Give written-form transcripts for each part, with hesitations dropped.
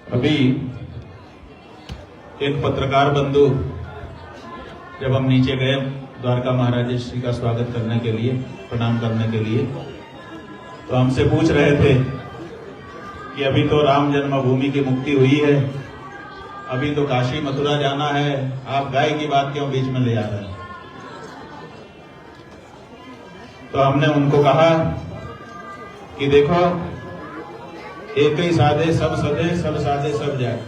अभी एक पत्रकार बंधु जब हम नीचे गए द्वारका महाराज श्री का स्वागत करने के लिए, प्रणाम करने के लिए, तो हमसे पूछ रहे थे कि अभी तो राम जन्मभूमि की मुक्ति हुई है, अभी तो काशी मथुरा जाना है, आप गाय की बात क्यों बीच में ले आ रहे हैं। तो हमने उनको कहा कि देखो, एक ही साधे सब सधे, सब साधे सब जाए।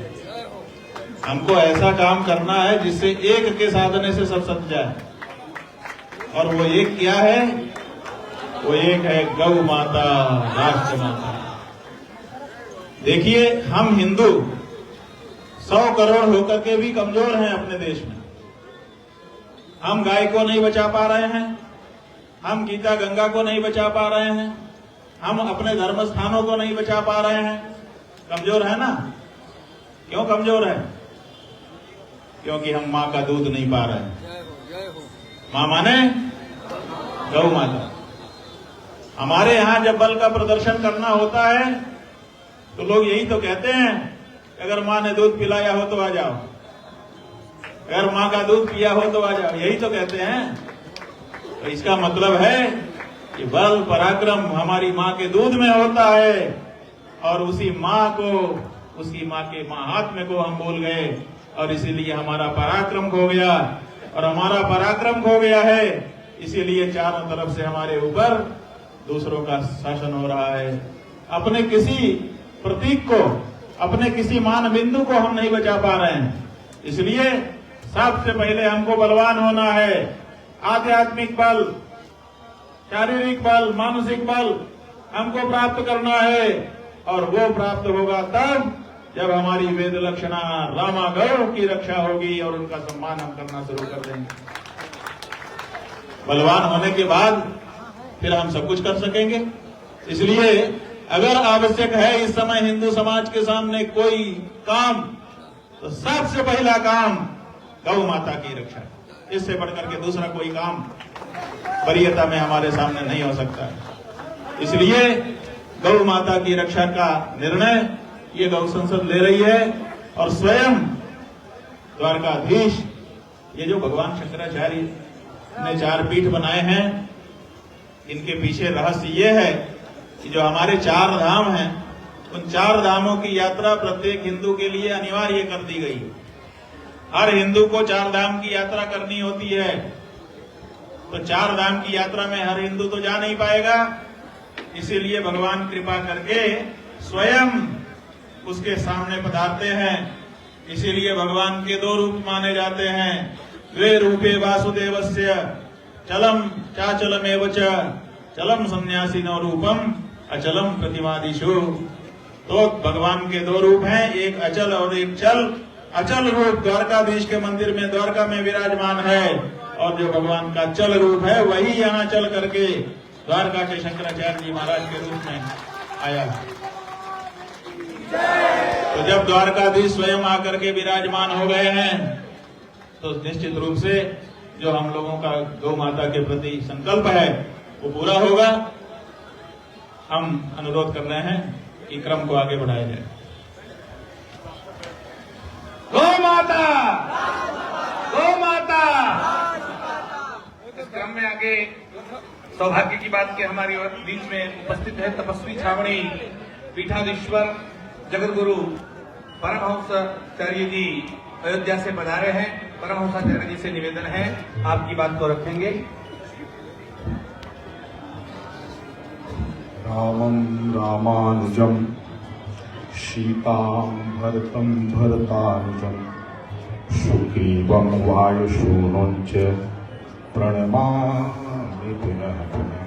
हमको ऐसा काम करना है जिससे एक के साधने से सब सध जाए, और वो एक क्या है? वो एक है गौ माता, राष्ट्र माता। देखिए, हम हिंदू 100 करोड़ होकर के भी कमजोर हैं अपने देश में। हम गाय को नहीं बचा पा रहे हैं, हम गीता गंगा को नहीं बचा पा रहे हैं, हम अपने धर्म स्थानों को नहीं बचा पा रहे हैं। कमजोर है ना? क्यों कमजोर है? क्योंकि हम मां का दूध नहीं पा रहे हैं। मां माने गौ माता। हमारे यहां जब बल का प्रदर्शन करना होता है तो लोग यही तो कहते हैं, अगर मां ने दूध पिलाया हो तो आ जाओ, अगर मां का दूध पिया हो तो आ जाओ, यही तो कहते हैं। तो इसका मतलब है कि बल पराक्रम हमारी मां के दूध में होता है, और उसी मां को, उसकी मां के महात्म्य को हम भूल गए, और इसीलिए हमारा पराक्रम खो गया। और हमारा पराक्रम खो गया है, इसीलिए चारों तरफ से हमारे ऊपर दूसरों का शासन हो रहा है। अपने किसी प्रतीक को, अपने किसी मान बिंदु को हम नहीं बचा पा रहे हैं। इसलिए सबसे पहले हमको बलवान होना है। आध्यात्मिक बल, शारीरिक बल, मानसिक बल हमको प्राप्त करना है, और वो प्राप्त होगा तब जब हमारी वेद लक्षणा रामा गौ की रक्षा होगी और उनका सम्मान हम करना शुरू कर देंगे। बलवान होने के बाद फिर हम सब कुछ कर सकेंगे। इसलिए अगर आवश्यक है इस समय हिंदू समाज के सामने कोई काम, तो सबसे पहला काम गौ माता की रक्षा। इससे बढ़कर के दूसरा कोई काम वरीयता में हमारे सामने नहीं हो सकता है। इसलिए गौ माता की रक्षा का निर्णय ये गौ संसद ले रही है, और स्वयं द्वारकाधीश, ये जो भगवान शंकराचार्य ने 4 पीठ बनाए हैं, इनके पीछे रहस्य ये है कि जो हमारे 4 धाम हैं, उन 4 धामों की यात्रा प्रत्येक हिंदू के लिए अनिवार्य कर दी गई। हर हिंदू को 4 धाम की यात्रा करनी होती है। तो 4 धाम की यात्रा में हर हिंदू तो जा नहीं पाएगा, इसीलिए भगवान कृपा करके स्वयं उसके सामने पधारते हैं। इसीलिए भगवान के 2 रूप माने जाते हैं। द्वे रूपे वासुदेवस्य चलम चाचलमेव च, चलम सन्यासिनो रूपम अचलम प्रतिमादिषु। तो भगवान के 2 रूप हैं, एक अचल और एक चल। अचल रूप द्वारकाधीश के मंदिर में, द्वारका में विराजमान है, और जो भगवान का चल रूप है वही यहाँ चल करके द्वारका के शंकराचार्य जी महाराज के रूप में आया। तो जब द्वारकाधीश स्वयं आकर के विराजमान हो गए हैं, तो निश्चित रूप से जो हम लोगों का गौ माता के प्रति संकल्प है वो पूरा होगा। हम अनुरोध कर रहे हैं कि क्रम को आगे बढ़ाया जाए। गौ माता, गौ माता। इस क्रम में आगे सौभाग्य की बात कि हमारे बीच में उपस्थित है तपस्वी छावनी पीठाधीश्वर जगत गुरु परमहंसाचार्य जी अयोध्या से पधारे हैं। परमहंसाचार्य जी से निवेदन है, आपकी बात को रखेंगे। रामं रामानुजं सीतां भरतं भरतानुजं सुग्रीवं वायुसूनुं च प्रणमामि पुनः पुनः।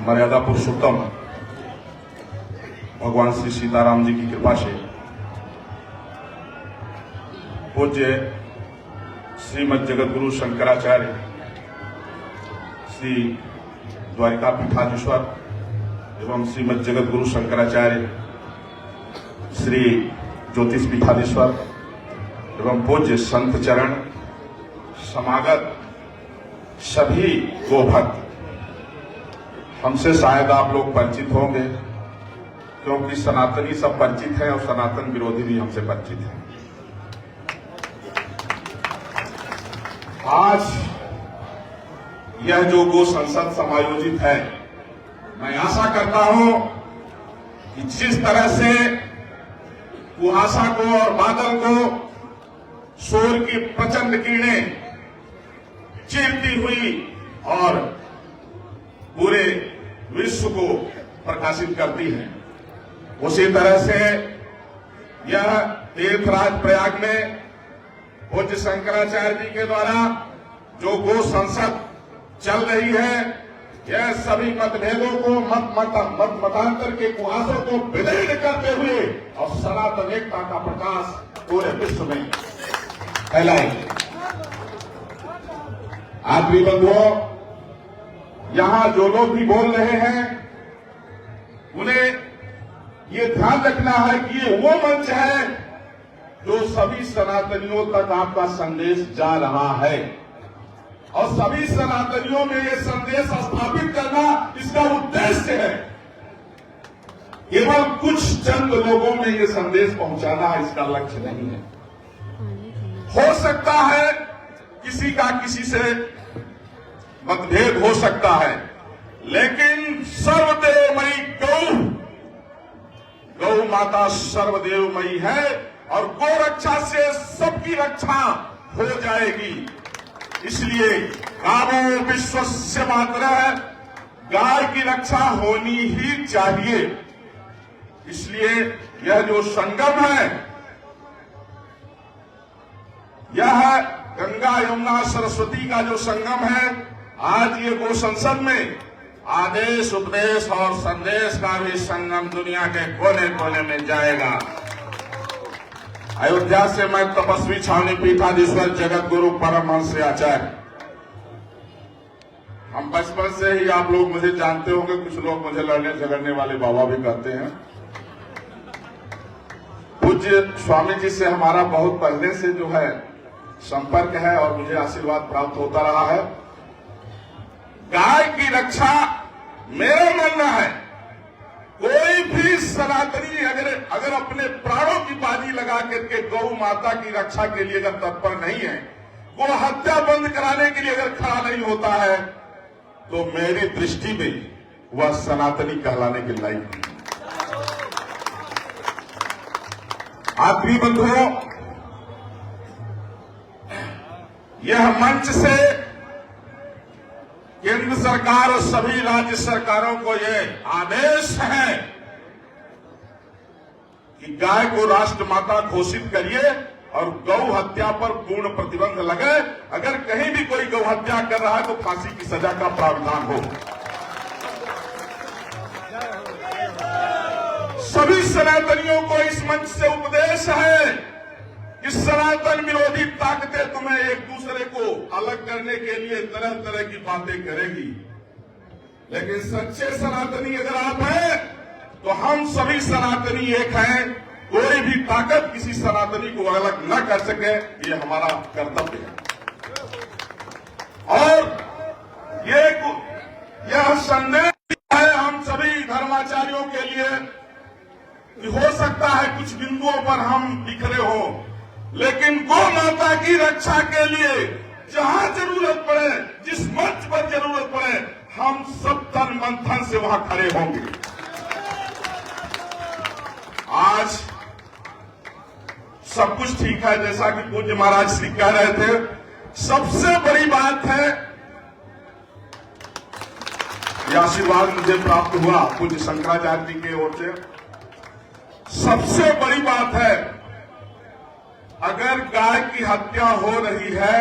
मर्यादा पुरुषोत्तम भगवान श्री सीताराम जी की कृपा से पूज्य श्रीमद जगत गुरु शंकराचार्य श्री द्वारिका पीठाधीश्वर एवं श्रीमद जगत गुरु शंकराचार्य श्री ज्योतिष पीठाधीश्वर एवं पूज्य संत चरण समागत सभी गोभक्त, हमसे शायद आप लोग परिचित होंगे, क्योंकि सनातनी सब परिचित हैं और सनातन विरोधी भी हमसे परिचित हैं। आज यह जो गो संसद समायोजित है, मैं आशा करता हूं कि जिस तरह से कुहासा को और बादल को सूर्य की प्रचंड किरणें चीरती हुई और पूरे विश्व को प्रकाशित करती है, उसी तरह से यह तीर्थराज प्रयाग में पूज्य शंकराचार्य जी के द्वारा जो गो संसद चल रही है, यह सभी मतभेदों को मतांतर के कुहासों को विलीन करते हुए और सनातन एकता का प्रकाश पूरे विश्व में फैलाएंगे। आखिरी बंधुओं, यहां जो लोग भी बोल रहे हैं उन्हें ये ध्यान रखना है कि ये वो मंच है जो सभी सनातनियों तक आपका संदेश जा रहा है और सभी सनातनियों में ये संदेश स्थापित करना इसका उद्देश्य है। केवल कुछ चंद लोगों में ये संदेश पहुंचाना इसका लक्ष्य नहीं है। हो सकता है किसी का किसी से मतभेद हो सकता है, लेकिन सर्वदेवमयी गौ माता सर्वदेवमयी है और गौ रक्षा से सबकी रक्षा हो जाएगी। इसलिए गावो विश्वस्य मातरः, गाय की रक्षा होनी ही चाहिए। इसलिए यह जो संगम है, यह गंगा यमुना सरस्वती का जो संगम है, आज ये गो संसद में आदेश उपदेश और संदेश का भी संगम दुनिया के कोने कोने में जाएगा। अयोध्या से मैं तपस्वी छावनी पीठाधीश्वर जगत गुरु परमहंस आचार्य। हम बचपन से ही, आप लोग मुझे जानते होंगे, कुछ लोग मुझे लड़ने झगड़ने वाले बाबा भी कहते हैं। पूज्य स्वामी जी से हमारा बहुत पहले से जो है संपर्क है और मुझे आशीर्वाद प्राप्त होता रहा है। गाय की रक्षा मेरा मानना है, कोई भी सनातनी अगर अपने प्राणों की बाजी लगा करके गौ माता की रक्षा के लिए अगर तत्पर नहीं है, गो हत्या बंद कराने के लिए अगर खड़ा नहीं होता है, तो मेरी दृष्टि में वह सनातनी कहलाने के लायक नहीं। आखिरी बंधुओं, यह मंच से केंद्र सरकार और सभी राज्य सरकारों को यह आदेश है कि गाय को राष्ट्रमाता घोषित करिए और गौ हत्या पर पूर्ण प्रतिबंध लगे। अगर कहीं भी कोई गौ हत्या कर रहा है तो फांसी की सजा का प्रावधान हो। सभी सनातनियों को इस मंच से उपदेश है कि सनातन विरोधी ताकतें तुम्हें एक दूसरे को अलग करने के लिए तरह तरह की बातें करेगी, लेकिन सच्चे सनातनी अगर आप हैं तो हम सभी सनातनी एक हैं। कोई भी ताकत किसी सनातनी को अलग न कर सके, ये हमारा कर्तव्य है। और यह संदेश है हम सभी धर्माचार्यों के लिए कि हो सकता है कुछ बिंदुओं पर हम बिखरे हों, लेकिन गौ माता की रक्षा के लिए जहां जरूरत पड़े, जिस मंच पर जरूरत पड़े, हम सब तन मंथन से वहां खड़े होंगे। आज सब कुछ ठीक है, जैसा कि पूज्य महाराज श्री कह रहे थे। सबसे बड़ी बात है, यह आशीर्वाद मुझे प्राप्त हुआ पूज्य शंकराचार्य जी की ओर से। सबसे बड़ी बात है, अगर गाय की हत्या हो रही है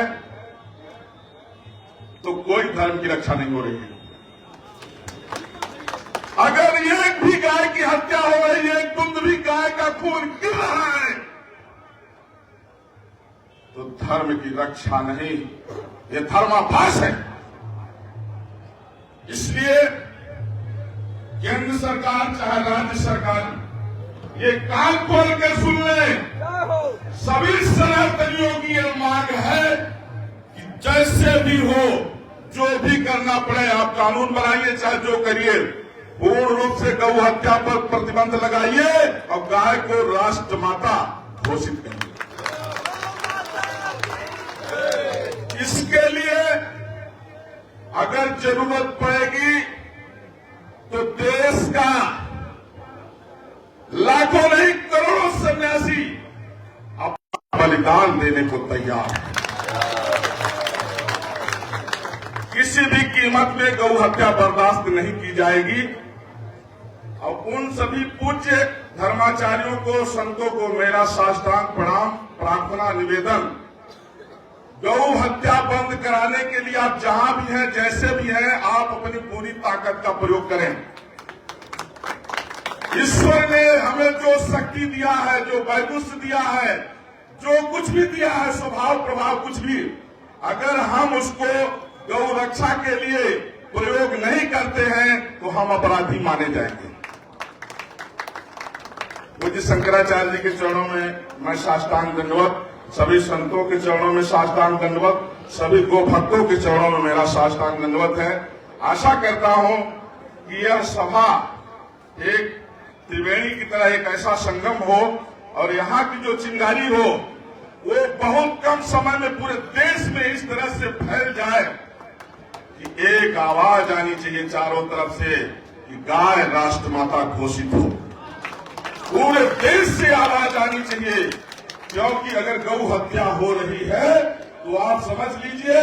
तो कोई धर्म की रक्षा नहीं हो रही है। अगर एक भी गाय की हत्या हो रही है, एक बूंद भी गाय का खून गिर रहा है, तो धर्म की रक्षा नहीं, ये धर्माभास है। इसलिए केंद्र सरकार चाहे राज्य सरकार ये कान खोल के सुन ले, सभी सनातनियों की यह मांग है कि जैसे भी हो, जो भी करना पड़े, आप कानून बनाइए चाहे जो करिए, पूर्ण रूप से गौ हत्या पर प्रतिबंध लगाइए और गाय को राष्ट्रमाता घोषित करिए। इसके लिए अगर जरूरत पड़ेगी तो देश का लाखों नहीं करोड़ों सन्यासी अपना बलिदान देने को तैयार है। किसी भी कीमत में गौ हत्या बर्दाश्त नहीं की जाएगी। और उन सभी पूज्य धर्माचार्यों को, संतों को मेरा साष्टांग प्रणाम, प्रार्थना, निवेदन, गौ हत्या बंद कराने के लिए आप जहां भी हैं, जैसे भी हैं, आप अपनी पूरी ताकत का प्रयोग करें। ईश्वर ने हमें जो शक्ति दिया है, जो वैदुष्य दिया है, जो कुछ भी दिया है, स्वभाव प्रभाव कुछ भी, अगर हम उसको गौ रक्षा के लिए प्रयोग नहीं करते हैं तो हम अपराधी माने जाएंगे। पूज्य शंकराचार्य जी के चरणों में मैं साष्टांग दंडवत, सभी संतों के चरणों में साष्टांग दंडवत, सभी गो भक्तों के चरणों में मेरा साष्टांग दंडवत है। आशा करता हूं कि यह सभा एक त्रिवेणी की तरह एक ऐसा संगम हो और यहाँ की जो चिंगारी हो वो बहुत कम समय में पूरे देश में इस तरह से फैल जाए कि एक आवाज आनी चाहिए चारों तरफ से कि गाय राष्ट्रमाता घोषित हो। पूरे देश से आवाज आनी चाहिए, क्योंकि अगर गौ हत्या हो रही है तो आप समझ लीजिए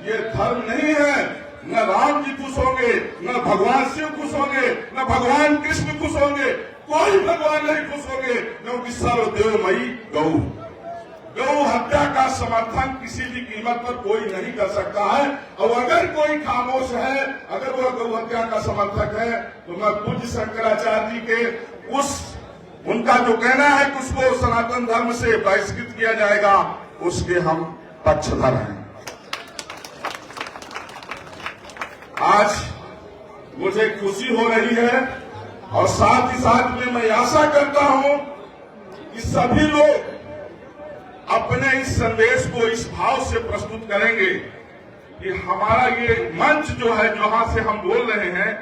ये धर्म नहीं है। न राम जी खुश होंगे, न भगवान शिव खुश होंगे, न भगवान कृष्ण खुश होंगे, कोई भगवान नहीं खुश होंगे, क्योंकि सर्वदेवमयी गौ। गौ हत्या का समर्थन किसी भी कीमत पर कोई नहीं कर सकता है। और अगर कोई खामोश है, अगर वह गौ हत्या का समर्थक है, तो मैं पूज्य शंकराचार्य जी के उनका जो कहना है कि उसको सनातन धर्म से बहिष्कृत किया जाएगा, उसके हम पक्षधर हैं। आज मुझे खुशी हो रही है और साथ ही साथ में मैं आशा करता हूं कि सभी लोग अपने इस संदेश को इस भाव से प्रस्तुत करेंगे कि हमारा ये मंच जो है, जहां से हम बोल रहे हैं,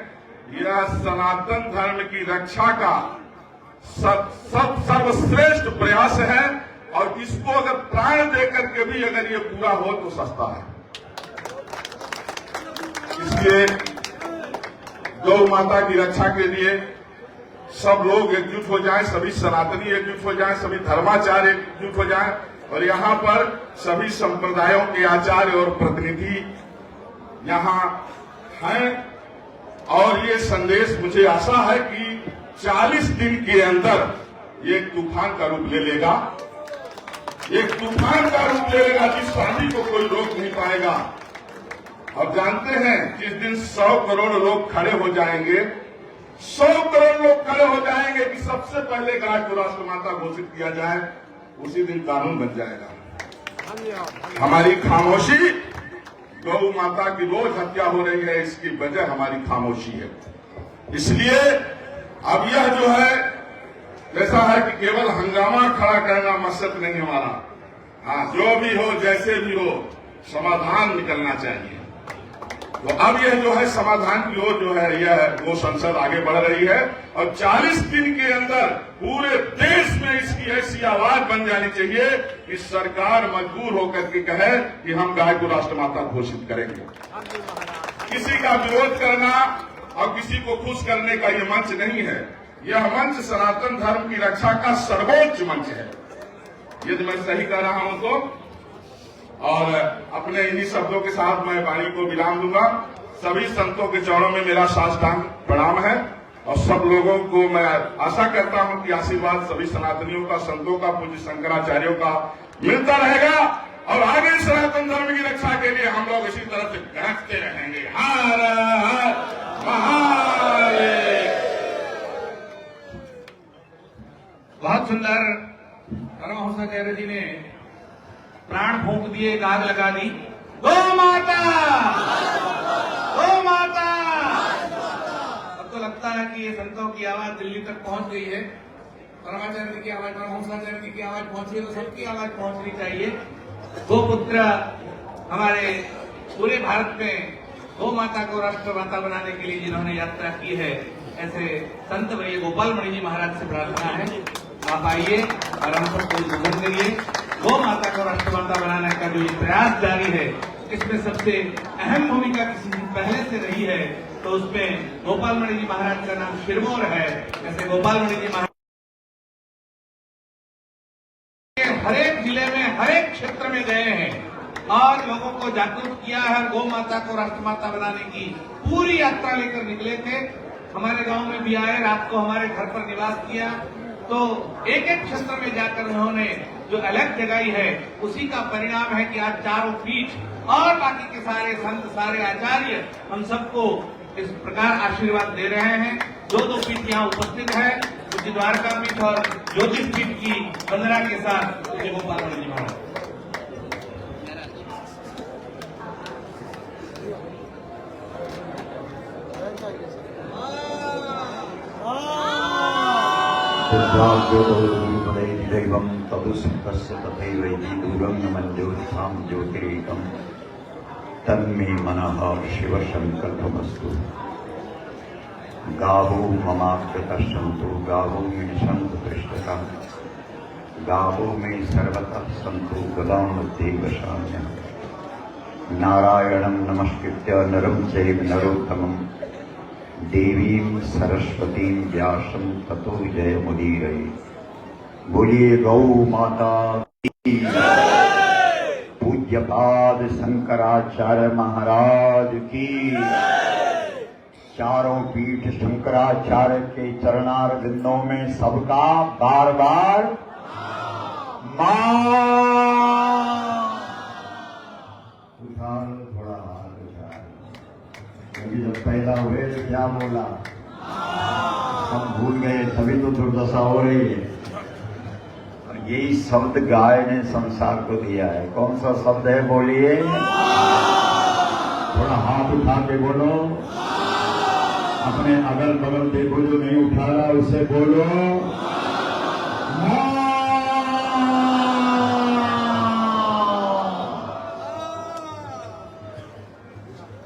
यह सनातन धर्म की रक्षा का सर्वश्रेष्ठ प्रयास है। और इसको अगर प्राण देकर के भी अगर ये पूरा हो तो सस्ता है। इसलिए गौ माता की रक्षा के लिए सब लोग एकजुट हो जाएं, सभी सनातनी एकजुट हो जाएं, सभी धर्माचार्य एकजुट हो जाएं और यहाँ पर सभी संप्रदायों के आचार्य और प्रतिनिधि यहाँ हैं। और ये संदेश मुझे आशा है कि 40 दिन के अंदर ये एक तूफान का रूप ले लेगा, एक तूफान का रूप ले लेगा जिस आंधी को कोई रोक नहीं पाएगा। और जानते हैं जिस दिन 100 करोड़ लोग खड़े हो जाएंगे, 100 करोड़ लोग खड़े हो जाएंगे कि सबसे पहले गाय को राष्ट्रमाता घोषित किया जाए, उसी दिन कानून बन जाएगा। हमारी खामोशी, गौ माता की रोज हत्या हो रही है, इसकी वजह हमारी खामोशी है। इसलिए अब यह जो है ऐसा है कि केवल हंगामा खड़ा करना मकसद नहीं हमारा। हाँ, जो भी हो, जैसे भी हो, समाधान निकलना चाहिए। तो अब यह जो है समाधान की ओर जो है यह वो संसद आगे बढ़ रही है और 40 दिन के अंदर पूरे देश में इसकी ऐसी आवाज बन जानी चाहिए कि सरकार मजबूर होकर के कहे कि हम गाय को राष्ट्रमाता घोषित करेंगे। किसी का विरोध करना और किसी को खुश करने का यह मंच नहीं है। यह मंच सनातन धर्म की रक्षा का सर्वोच्च मंच है। यदि मैं सही कह रहा हूं तो। और अपने इन्हीं शब्दों के साथ मैं वाणी को विराम दूंगा। सभी संतों के चरणों में मेरा साष्टांग प्रणाम है और सब लोगों को मैं आशा करता हूं कि आशीर्वाद सभी सनातनियों का, संतों का, पूज्य शंकराचार्यों का मिलता रहेगा और आगे सनातन धर्म की रक्षा के लिए हम लोग इसी तरह से गरजते रहेंगे। हर हर महादेव। बहुत सुंदर परमहंसाचार्य जी ने प्राण फूंक दिए, आग लगा दी। गौ माता, गौ माता। अब तो लगता है कि ये संतों की आवाज दिल्ली तक पहुंच गई है। परमाचार्य जी की आवाज, परमहंसाचार्य जी की आवाज पहुंची है तो सबकी आवाज पहुंचनी चाहिए। गोपुत्र हमारे पूरे भारत में गौ माता को राष्ट्रमाता बनाने के लिए जिन्होंने यात्रा की है, ऐसे संत भैया गोपाल मणि जी महाराज से प्रार्थना है, आप आइए और हम सबको उद्बोधन करिए। गौ माता को राष्ट्रमाता बनाने का जो ये प्रयास जारी है, इसमें सबसे अहम भूमिका किसी दिन पहले से रही है, तो उसमें गोपाल मणि जी महाराज का नाम शिरमौर है। ऐसे गोपाल मणि जी महाराज हर एक जिले में, हर एक क्षेत्र में गए हैं और लोगों को जागरूक किया है। गौ माता को राष्ट्रमाता बनाने की पूरी यात्रा लेकर निकले थे। हमारे गांव में भी आए, रात को हमारे घर पर निवास किया, तो एक एक क्षेत्र में जाकर उन्होंने जो अलग जगाई है, उसी का परिणाम है कि आज चारों पीठ और बाकी के सारे संत, सारे आचार्य हम सबको इस प्रकार आशीर्वाद दे रहे हैं। दो पीठ यहाँ उपस्थित है, पूज्य द्वारका पीठ और ज्योतिष पीठ की वंदना के साथ पूज्य गोपाल मणि जी महाराज। दैवं तदुष्कस्य तथैवैति दूरं न मञ्जोत्थां ज्योतिरेकं तन्मे मनः शिवसङ्कल्पमस्तु। गावो ममाकृतः सन्तु, गावो मे सन्तु पृष्ठतः, गावो मे सर्वतः सन्तु गदां मध्ये वशाम्यहम्। नारायणं नमस्कृत्य नरं चैव नरोत्तमं देवीं सरस्वतीं व्यासं ततो जयमुदीरये। बोलिए गौ माता की। पूज्यपाद शंकराचार्य महाराज की। चारों पीठ शंकराचार्य के चरणार बिंदों में सबका बार बार मां। उठा लो थोड़ा हाथ, उठा लो, क्योंकि जब पैदा हुए तो क्या बोला, सब भूल गए, तभी तो दुर्दशा हो रही है। यही शब्द गाय ने संसार को दिया है। कौन सा शब्द है, बोलिए, थोड़ा हाथ उठा के बोलो। अपने अगल बगल देखो, जो नहीं उठा रहा उससे बोलो मां।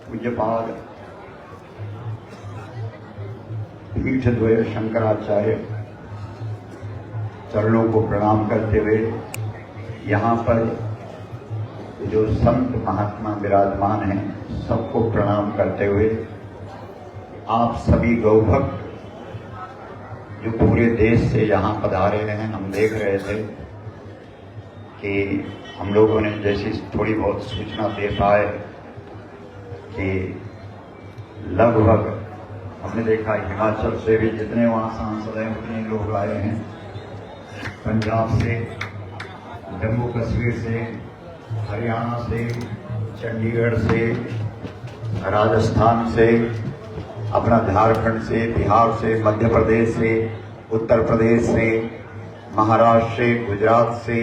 पूज्यपाद पीठ द्वय शंकराचार्य चरणों को प्रणाम करते हुए, यहाँ पर जो संत महात्मा विराजमान हैं सबको प्रणाम करते हुए, आप सभी गौभक्त जो पूरे देश से यहाँ पधारे हैं, हम देख रहे थे कि हम लोगों ने जैसी थोड़ी बहुत सूचना दे पाए कि लगभग हमने देखा हिमाचल से भी जितने वहाँ सांसद हैं उतने लोग आए हैं, पंजाब से, जम्मू कश्मीर से, हरियाणा से, चंडीगढ़ से, राजस्थान से, अपना झारखंड से, बिहार से, मध्य प्रदेश से, उत्तर प्रदेश से, महाराष्ट्र से, गुजरात से,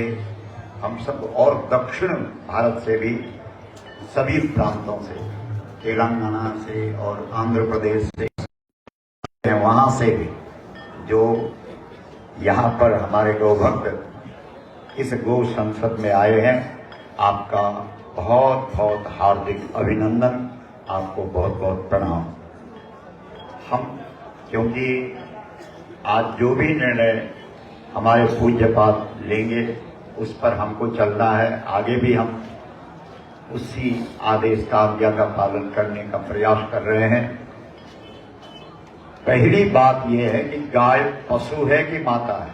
हम सब, और दक्षिण भारत से भी सभी प्रांतों से, तेलंगाना से और आंध्र प्रदेश से, वहां से भी जो यहाँ पर हमारे गौ भक्त इस गौ संसद में आए हैं, आपका बहुत बहुत हार्दिक अभिनंदन, आपको बहुत बहुत प्रणाम। हम क्योंकि आज जो भी निर्णय हमारे पूज्यपाद लेंगे उस पर हमको चलना है, आगे भी हम उसी आदेश का, आज्ञा का पालन करने का प्रयास कर रहे हैं। पहली बात यह है कि गाय पशु है कि माता है?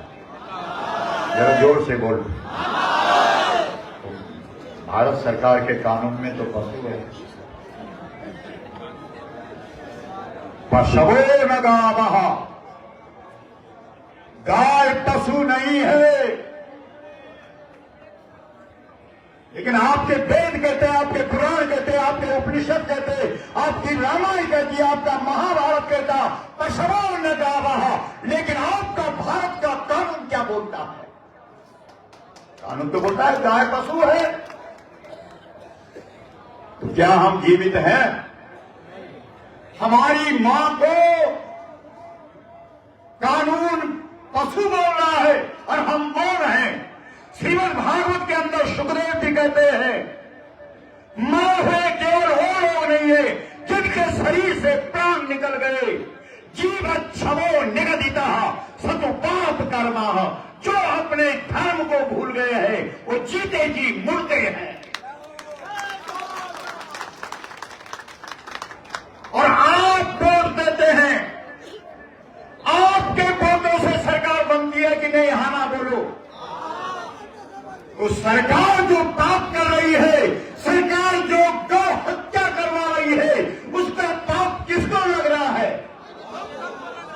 जरा जोर से बोलो। तो भारत सरकार के कानून में तो पशु है। पशवो न गावः, गाय पशु नहीं है। लेकिन आपके वेद कहते हैं, आपके पुराण कहते हैं, आपके उपनिषद कहते हैं, आपकी रामायण कहती है, आपका महाभारत कहता पशवो न गावः। लेकिन आपका भारत का कानून क्या बोलता है? कानून तो बोलता है गाय पशु है। तो क्या हम जीवित हैं? हमारी मां को कानून पशु बोल रहा है और हम बोल रहे हैं। श्रीमद् भागवत के अंदर सुखदेव जी कहते हैं, मां है केवल वो लोग नहीं है जिनके शरीर से प्राण निकल गए, जीवच्छवो निगदितः सतो पाप कर्मा। जो अपने धर्म को भूल गए हैं वो जीते जी मुर्दे हैं। और आप वोट देते हैं, आपके वोटों से सरकार बनती है कि नहीं? हाँ ना बोलो। तो सरकार जो पाप कर रही है, सरकार जो गौ हत्या करवा रही है, उसका पाप किसको लग रहा है?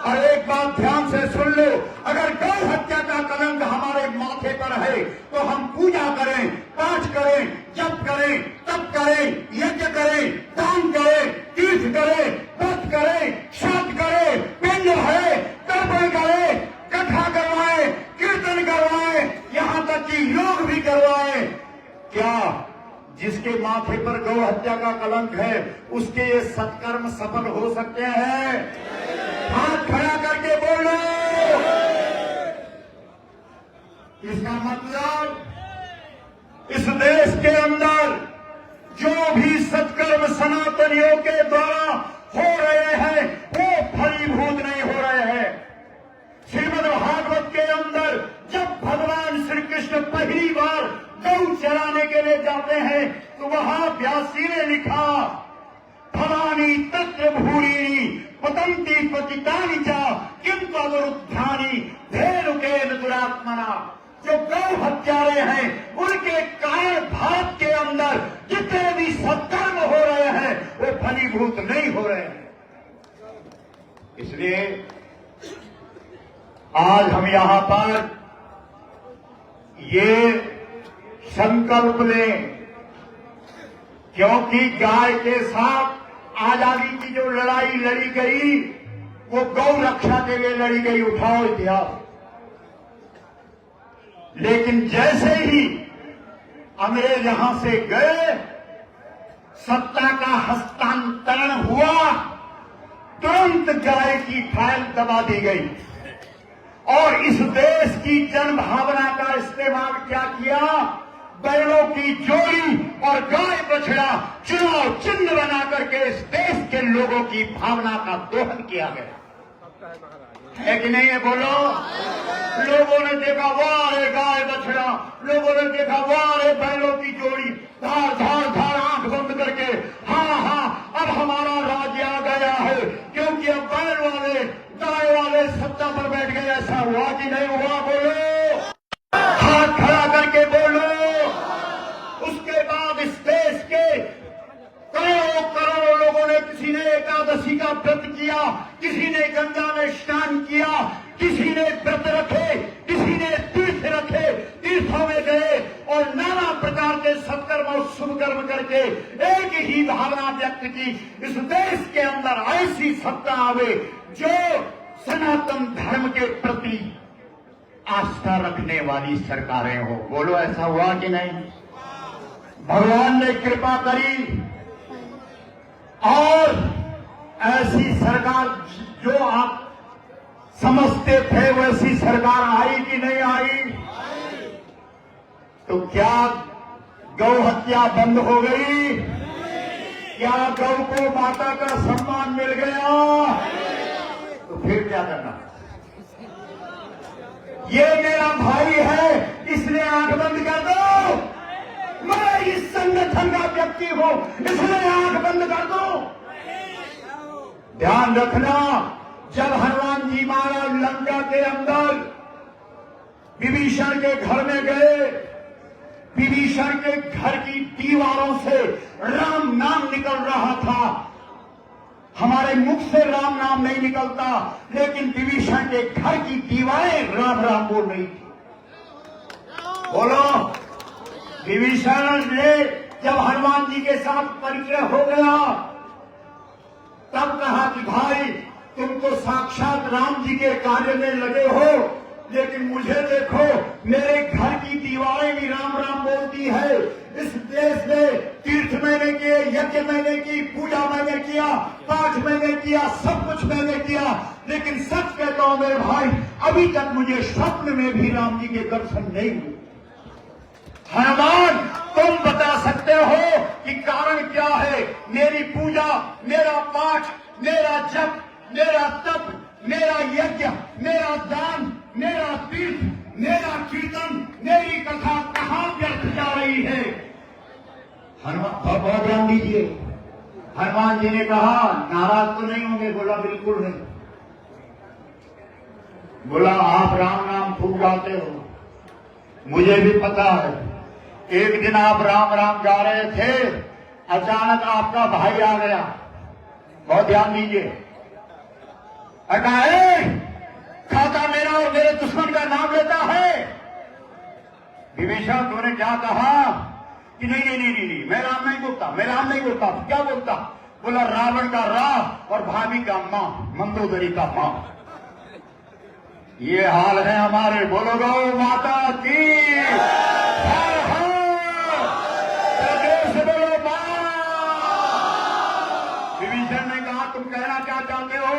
और एक बात ध्यान से सुन लो, अगर गौ हत्या का कलंक हमारे माथे पर है तो हम पूजा करें, पाठ करें, जप करें, तप करें, यज्ञ करें, दान करें, तीर्थ करें, व्रत करें, श्राद्ध करें, पिंड है, तर्पण करें, कथा करवाएं, कीर्तन करवाएं, यहां तक कि योग भी करवाएं। क्या जिसके माथे पर गौ हत्या का कलंक है उसके ये सत्कर्म सफल हो सकते हैं? हाथ खड़ा करके बोलो। इसका मतलब इस देश के अंदर जो भी सत्कर्म सनातनियों के द्वारा हो रहे हैं वो फलीभूत नहीं हो रहे हैं। श्रीमद् भागवत के अंदर जब भगवान श्री कृष्ण पहली बार गौ चराने के लिए जाते हैं तो वहां व्यासी ने लिखा, फलानी तत्र भूरिणी पतंती पतितानि च किंतु अवरुद्धानि धेनुकेन दुरात्मना। जो गौ हत्यारे हैं उनके कारण भारत के अंदर जितने भी सत्कर्म हो रहे हैं वो फलीभूत नहीं हो रहे हैं। इसलिए आज हम यहां पर ये संकल्प लें, क्योंकि गाय के साथ आजादी की जो लड़ाई लड़ी गई वो गौ रक्षा के लिए लड़ी गई। उठाओ इतिहास। लेकिन जैसे ही अंग्रेज यहां से गए, सत्ता का हस्तांतरण हुआ, तुरंत गाय की फाइल दबा दी गई और इस देश की जन भावना का इस्तेमाल क्या किया? बैलों की जोड़ी और गाय बछड़ा चुनाव चिन्ह बना करके इस देश के लोगों की भावना का दोहन किया गया है कि नहीं है? बोलो। लोगों ने देखा वाह रे गाय बछड़ा, लोगों ने देखा वाह रे बैलों की जोड़ी, धार धार धार आंख बंद करके हाँ हाँ अब हमारा राज्य आ गया है, क्योंकि अब बैल वाले गाय वाले सत्ता पर बैठ गए। ऐसा हुआ कि नहीं हुआ? बोलो। हाथ खड़ा करके बोलो। उसके बाद इस देश के करोड़ों करोड़ों लोगों ने, किसी ने एकादशी का व्रत किया, किसी ने गंगा में स्नान किया, किसी ने व्रत रखे, किसी ने तीर्थ रखे, तीर्थों में गए और नाना प्रकार के सत्कर्म और शुभ कर्म करके एक ही भावना व्यक्त की, इस देश के अंदर ऐसी सत्ता आवे जो सनातन धर्म के प्रति आस्था रखने वाली सरकारें हो। बोलो, ऐसा हुआ कि नहीं? भगवान ने कृपा करी और ऐसी सरकार जो आप समझते थे वैसी सरकार आई कि नहीं आई? तो क्या गौ हत्या बंद हो गई? क्या गौ को माता का सम्मान मिल गया? तो फिर क्या करना? ये मेरा भाई है इसलिए आंख बंद कर दो। मैं इस संगठन का व्यक्ति हूं इसलिए आंख बंद कर दो। ध्यान रखना, जब हनुमान जी महाराज लंका के अंदर विभीषण के घर में गए, विभीषण के घर की दीवारों से राम नाम निकल रहा था। हमारे मुख से राम नाम नहीं निकलता, लेकिन विभीषण के घर की दीवारें राम राम बोल रही थी। बोलो, विभीषण ने जब हनुमान जी के साथ परिचय हो गया तब कहा कि भाई तुम तो साक्षात राम जी के कार्य में लगे हो, लेकिन मुझे देखो, मेरे घर की दीवारें भी राम राम बोलती है। इस देश में तीर्थ मैंने किए, यज्ञ मैंने की, पूजा मैंने किया, पाठ मैंने किया, सब कुछ मैंने किया, लेकिन सच कहता हूं मेरे भाई, अभी तक मुझे स्वप्न में भी राम जी के दर्शन नहीं हुए। हनुमान, तुम बता सकते हो कि कारण क्या है? मेरी पूजा, मेरा पाठ, मेरा जप, मेरा तप, मेरा यज्ञ, मेरा दान, मेरा तीर्थ, मेरा कीर्तन, मेरी कथा कहां व्यर्थ जा रही है? हनुमान बहुत ध्यान दीजिए। हनुमान जी ने कहा नाराज तो नहीं होंगे? बोला बिल्कुल नहीं। बोला आप राम नाम खूब गाते हो, मुझे भी पता है। एक दिन आप राम राम गा रहे थे, अचानक आपका भाई आ गया। बहुत ध्यान दीजिए। खाता मेरा और मेरे दुश्मन का नाम लेता है। विभीषण तूने क्या कहा कि नहीं नहीं नहीं नहीं, मैं राम नहीं बोलता, मैं राम नहीं बोलता। क्या बोलता? बोला रावण का रा और भाभी का मां, मंदोदरी का मां। ये हाल है हमारे। बोलो गौ माता की हर हर। से बोलो मां। विभीषण ने कहा तुम कहना क्या चाहते हो?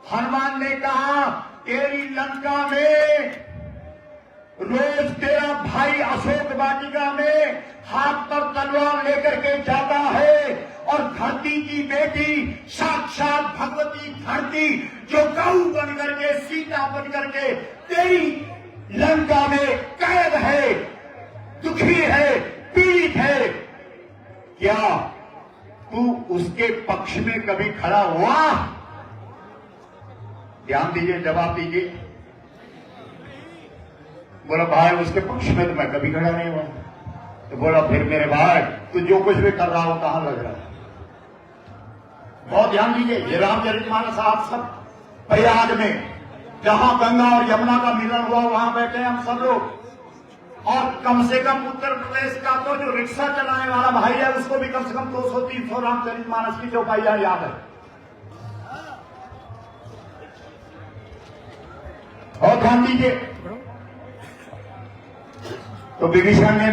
हनुमान ने कहा तेरी लंका में रोज तेरा भाई अशोक वाटिका में हाथ पर तलवार लेकर के जाता है और धरती की बेटी साक्षात भगवती धरती जो गऊ बन करके, सीता बन करके तेरी लंका में कैद है, दुखी है, पीड़ित है। क्या तू उसके पक्ष में कभी खड़ा हुआ? ध्यान दीजिए, जवाब दीजिए। बोला भाई उसके पक्ष में तो मैं कभी खड़ा नहीं हुआ। तो बोला फिर मेरे भाई तू जो कुछ भी कर रहा हो कहां लग रहा है? बहुत ध्यान दीजिए। ये रामचरितमानस आप सब प्रयाग में जहां गंगा और यमुना का मिलन हुआ वहां बैठे हैं हम सब लोग। और कम से कम उत्तर प्रदेश का तो जो रिक्शा चलाने वाला भाई है उसको भी कम से कम 200-300 रामचरितमानस की चौपाइयां याद है। और ध्यान दीजिए। तो विभीषण ने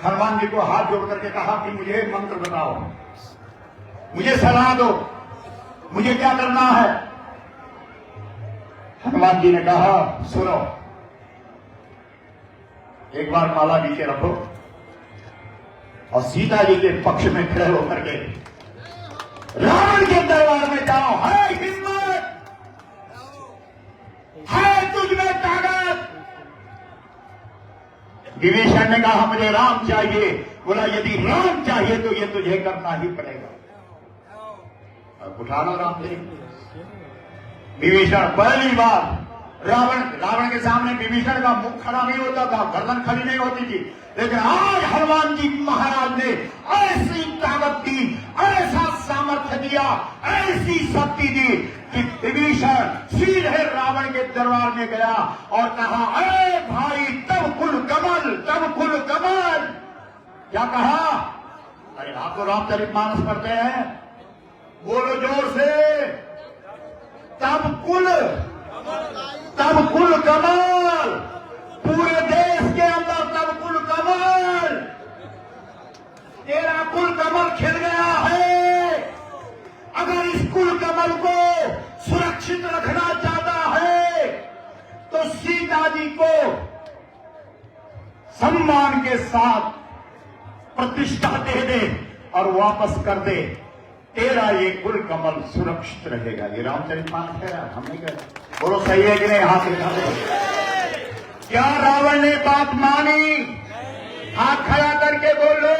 हनुमान जी को हाथ जोड़ करके कहा कि मुझे मंत्र बताओ, मुझे सलाह दो, मुझे क्या करना है? हनुमान जी ने कहा सुनो, एक बार माला नीचे रखो और सीता जी के पक्ष में खड़े होकर के रावण के दरबार में जाओ। है हिम्मत, है तुझ में ताकत। विभीषण ने कहा मुझे राम चाहिए। बोला यदि राम चाहिए तो ये तुझे करना ही पड़ेगा। अब उठाना राम जी। विभीषण पहली बार रावण के सामने विभीषण का मुख खड़ा नहीं होता था, गर्दन खड़ी नहीं होती थी। लेकिन आज हनुमान जी महाराज ने ऐसी ताकत दी, ऐसा सामर्थ्य दिया, ऐसी शक्ति दी कि विभीषण सीधे रावण के दरबार में गया और कहा अरे भाई तब कुल कमल, तब कुल कमल। क्या कहा? अरे आप तो रामचरितमानस पढ़ते हैं, बोलो जोर से। तब कुल कमल, पूरे देश के अंदर तब कुल कमल, तेरा कुल कमल खिल गया है। अगर इस कुल कमल को सुरक्षित रखना चाहता है तो सीता जी को सम्मान के साथ प्रतिष्ठा दे दे और वापस कर दे। तेरा ये कुल कमल सुरक्षित रहेगा। ये रामचरितमानस है, हम नहीं कहते। बोलो सही है कि नहीं? हाथ दिखा दो। क्या रावण ने बात मानी? हाथ खड़ा करके बोलो।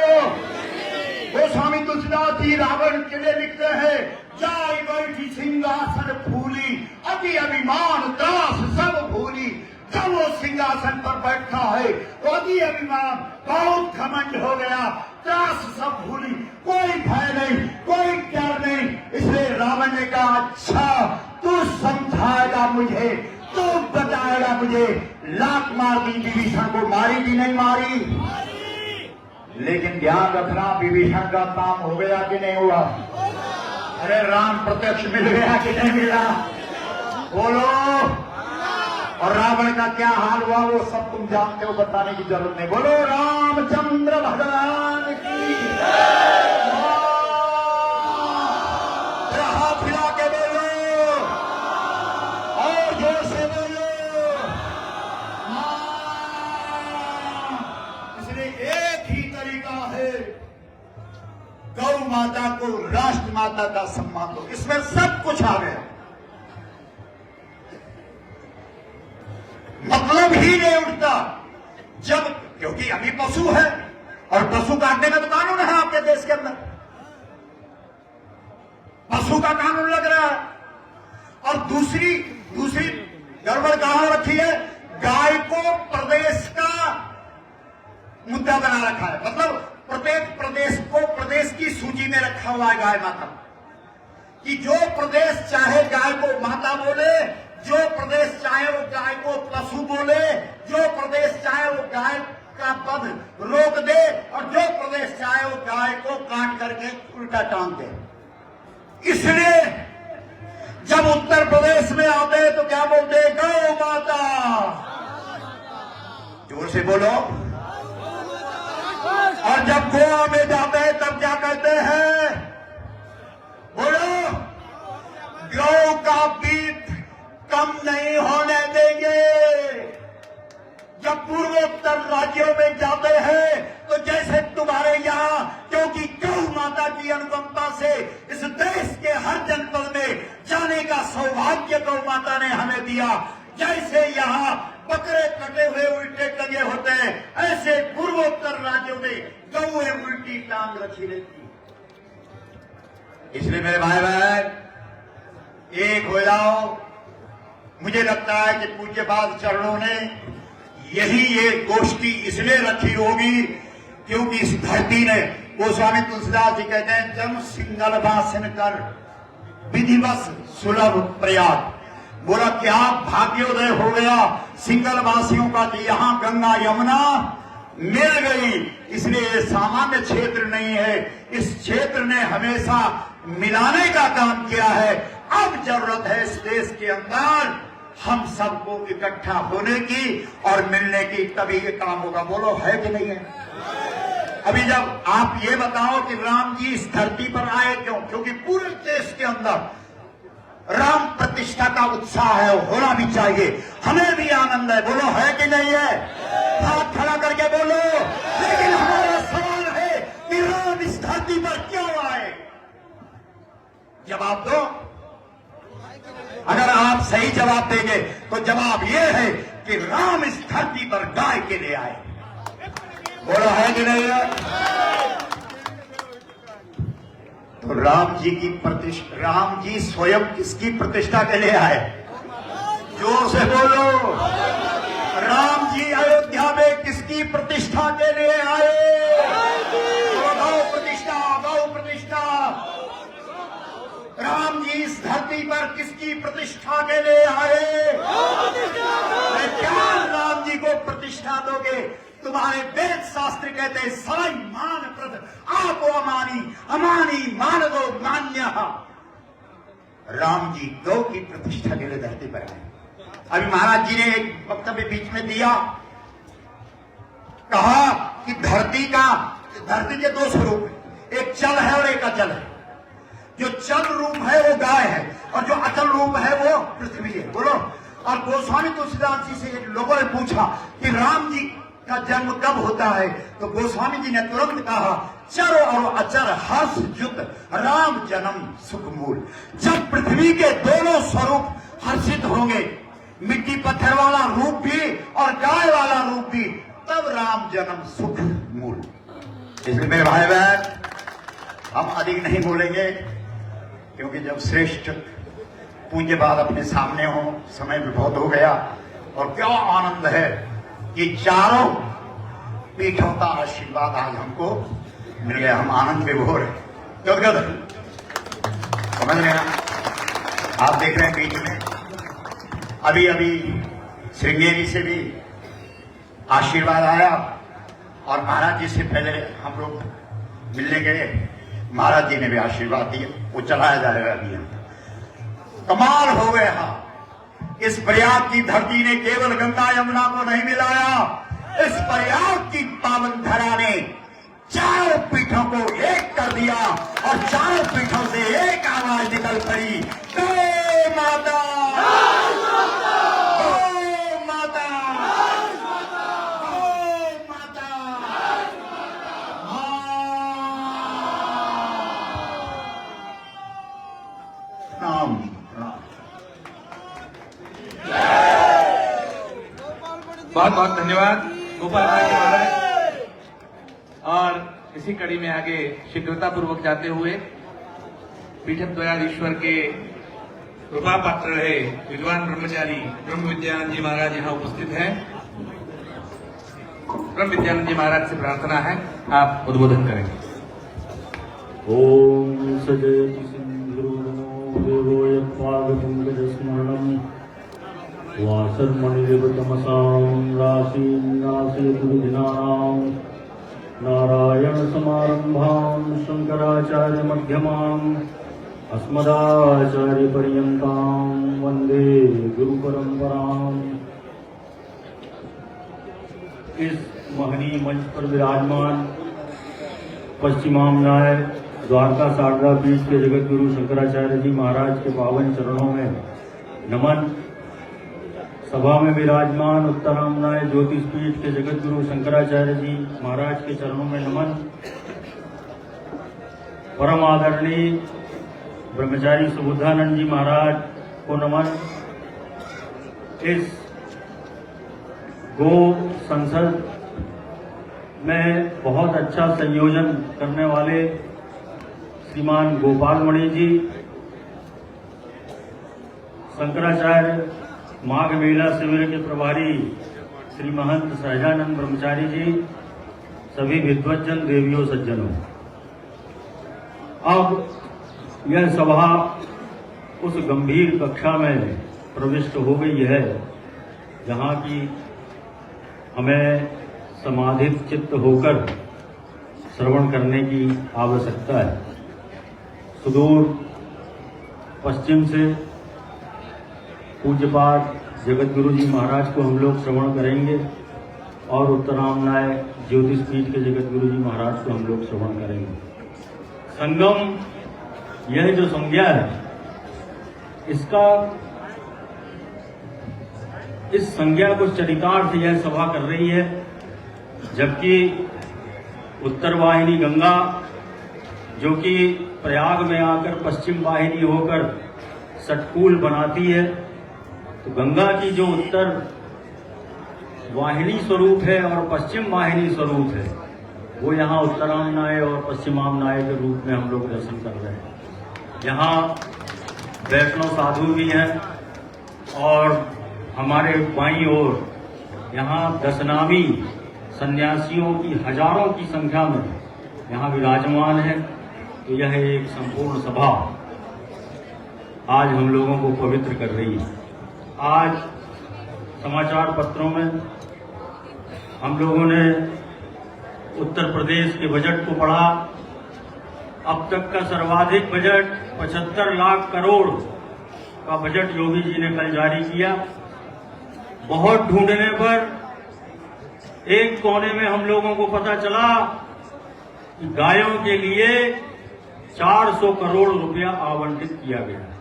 गोस्वामी तुलसीदास जी रावण के लिए लिखते हैं जाई बैठी सिंहासन फूली, अति अभिमान त्रास सब भूली। जब वो सिंहासन पर बैठा है तो अति अभिमान, बहुत घमंड हो गया, त्रास सब भूली, कोई भय नहीं, कोई डर नहीं। इसलिए रावण ने कहा अच्छा तू समझाएगा मुझे, तू बताएगा मुझे। लात मार दी, विभीषण को मारी कि नहीं मारी? लेकिन ध्यान रखना विभीषण का काम हो गया कि नहीं हुआ? अरे राम प्रत्यक्ष मिल गया कि नहीं मिला? बोलो। और रावण का क्या हाल हुआ वो सब तुम जानते हो, बताने की जरूरत नहीं। बोलो रामचंद्र भगवान की हाथ हिला के बोलो और जोर से बोलो। इसलिए एक ही तरीका है, गौ माता को राष्ट्र माता का सम्मान दो। इसमें सब कुछ आ गया। कभी नहीं उठता जब, क्योंकि अभी पशु है और पशु काटने का तो कानून है आपके देश के अंदर, पशु का कानून लग रहा है। और दूसरी गड़बड़ कहां रखी है, गाय को प्रदेश का मुद्दा बना रखा है, मतलब प्रत्येक प्रदेश को प्रदेश की सूची में रखा हुआ है गाय माता, कि जो प्रदेश चाहे गाय को माता बोले, जो प्रदेश चाहे वो गाय को पशु बोले, जो प्रदेश चाहे वो गाय का वध रोक दे, और जो प्रदेश चाहे वो गाय को काट करके उल्टा टांग दे। इसलिए जब उत्तर प्रदेश में आते हैं तो क्या बोलते हैं, गौ माता, जोर से बोलो। और जब गोवा में जाते हैं तब क्या कहते हैं, बोलो, गौ का पीठ कम नहीं होने देंगे। जब पूर्वोत्तर राज्यों में जाते हैं तो जैसे तुम्हारे यहाँ, क्योंकि गौ माता की अनुकंपा से इस देश के हर जनपद में जाने का सौभाग्य गौ माता ने हमें दिया, जैसे यहाँ बकरे कटे हुए उल्टे टंगे होते हैं, ऐसे पूर्वोत्तर राज्यों में गौएं उल्टी टांग रखी रहती। इसलिए मेरे भाई बहन एक हो जाओ। मुझे लगता है कि पूज्यपाद चरणों ने ये गोष्ठी इसलिए रखी होगी क्योंकि इस धरती ने, गोस्वामी तुलसीदास जी कहते हैं, जन्म सिंगल भाषण कर विधिवश सुलभ प्रयाग। बोला क्या भाग्योदय हो गया सिंगल वासियों का कि यहाँ गंगा यमुना मिल गई। इसलिए ये सामान्य क्षेत्र नहीं है, इस क्षेत्र ने हमेशा मिलाने का काम किया है। अब जरूरत है इस देश के अंदर हम सबको इकट्ठा होने की और मिलने की, तभी ये काम होगा। बोलो है कि नहीं है? अभी जब आप ये बताओ कि राम जी इस धरती पर आए क्यों, क्योंकि पूरे देश के अंदर राम प्रतिष्ठा का उत्साह है, होना भी चाहिए, हमें भी आनंद है। बोलो है कि नहीं है? हाथ खड़ा करके बोलो। लेकिन हमारा सवाल है कि राम इस धरती पर क्यों आए? जवाब दो। अगर आप सही जवाब देंगे तो जवाब यह है कि राम इस धरती पर गाय के लिए आए। बोलो है कि नहीं है? तो राम जी की प्रतिष्ठा, राम जी स्वयं किसकी प्रतिष्ठा के लिए आए? जोर से बोलो। राम जी अयोध्या में किसकी प्रतिष्ठा के लिए आए? गौ प्रतिष्ठा, गौ प्रतिष्ठा। राम जी इस धरती पर किसकी प्रतिष्ठा के लिए आए? क्या राम जी को प्रतिष्ठा दोगे? तुम्हारे वेद शास्त्र कहते हैं सवै मान प्रद आपो अमानी, अमानी मान दो मान्य। राम जी गौ की प्रतिष्ठा के लिए धरती पर आए। अभी महाराज जी ने एक वक्तव्य बीच में दिया, कहा कि धरती के दो स्वरूप है, एक चल है और एक अचल है। जो चल रूप है वो गाय है और जो अचल रूप है वो पृथ्वी है। बोलो। और गोस्वामी तुलसीदास जी से लोगों ने पूछा कि राम जी का जन्म कब होता है, तो गोस्वामी जी ने तुरंत कहा, चर और अचर हर्ष युत राम जन्म सुख मूल। जब पृथ्वी के दोनों स्वरूप हर्षित होंगे, मिट्टी पत्थर वाला रूप भी और गाय वाला रूप भी, तब राम जन्म सुख मूल। इसलिए मेरे भाई बहन हम अधिक नहीं बोलेंगे, क्योंकि जब श्रेष्ठ पूज्यपाद अपने सामने हो, समय भी बहुत हो गया। और क्या आनंद है कि चारों पीठों का आशीर्वाद आज हमको मिल गया। हम आनंद विभोर हैं। समझ रहे हैं? आप देख रहे हैं बीच में अभी श्रृंगेरी से भी आशीर्वाद आया और महाराज जी से पहले हम लोग मिलने गए, महाराज जी ने भी आशीर्वाद दिया, वो चलाया जाएगा अभी। कमाल हो गया। इस प्रयाग की धरती ने केवल गंगा यमुना को नहीं मिलाया, इस प्रयाग की पावन धरा ने चारों पीठों को एक कर दिया और चारों पीठों से एक आवाज निकल पड़ी, गौ माता, गौ माता, गौ माता। प्रणाम प्रणाम। बहुत धन्यवाद गोपाल भाई जी महाराज। और इसी कड़ी में आगे शीघ्रता पूर्वक जाते हुए पीठद्वयाधीश्वर के कृपा पात्र रहे विद्वान ब्रह्मचारी ब्रह्म विद्यानंद जी महाराज यहाँ उपस्थित हैं। ब्रह्म विद्यानंद जी महाराज से प्रार्थना है, आप उद्बोधन करेंगे। ओम सजयति सिंधुरो देवो यत्पादपङ्कजस्मरणम् वासर्मणिदेवतमसां राशिं नाशयतु विघ्नानां नारायणसमारम्भां शङ्कराचार्यमध्यमाम् अस्मदाचार्यपर्यन्तां वन्दे गुरुपरम्पराम्। इस महनीय मंच पर विराजमान पश्चिमामनाय द्वारका शारदा पीठ के जगत गुरु शंकराचार्य जी महाराज के पावन चरणों में नमन। सभा में विराजमान उत्तरामनाय ज्योतिष पीठ के जगत गुरु शंकराचार्य जी महाराज के चरणों में नमन। परम आदरणीय ब्रह्मचारी सुबुद्धानंद जी महाराज को नमन। इस गो संसद में बहुत अच्छा संयोजन करने वाले श्रीमान गोपाल मणि जी, शंकराचार्य माघ मेला शिविर के प्रभारी श्री महंत सहजानंद ब्रह्मचारी जी, सभी विद्वज्जन देवियों सज्जनों, अब यह सभा उस गंभीर कक्षा में प्रविष्ट हो गई है जहाँ की हमें समाधित चित्त होकर श्रवण करने की आवश्यकता है। सुदूर पश्चिम से पूज्यपाद जगत गुरु जी महाराज को हम लोग श्रवण करेंगे और उत्तरामनाय ज्योतिष पीठ के जगत गुरु जी महाराज को हम लोग श्रवण करेंगे। संगम, यह जो संज्ञा है, इस संज्ञा को चरितार्थ यह सभा कर रही है, जबकि उत्तर वाहिनी गंगा जो कि प्रयाग में आकर पश्चिम वाहिनी होकर षटकूल बनाती है, तो गंगा की जो उत्तर वाहिनी स्वरूप है और पश्चिम वाहिनी स्वरूप है, वो यहाँ उत्तरामनाय और पश्चिमामनाय के रूप में हम लोग दर्शन कर रहे हैं। यहाँ वैष्णव साधु भी हैं और हमारे बाईं ओर यहाँ दशनामी सन्यासियों की हजारों की संख्या में यहाँ विराजमान है। तो यह एक संपूर्ण सभा आज हम लोगों को पवित्र कर रही है। आज समाचार पत्रों में हम लोगों ने उत्तर प्रदेश के बजट को पढ़ा। अब तक का सर्वाधिक बजट 75 लाख करोड़ का बजट योगी जी ने कल जारी किया। बहुत ढूंढने पर एक कोने में हम लोगों को पता चला कि गायों के लिए 400 करोड़ रुपया आवंटित किया गया है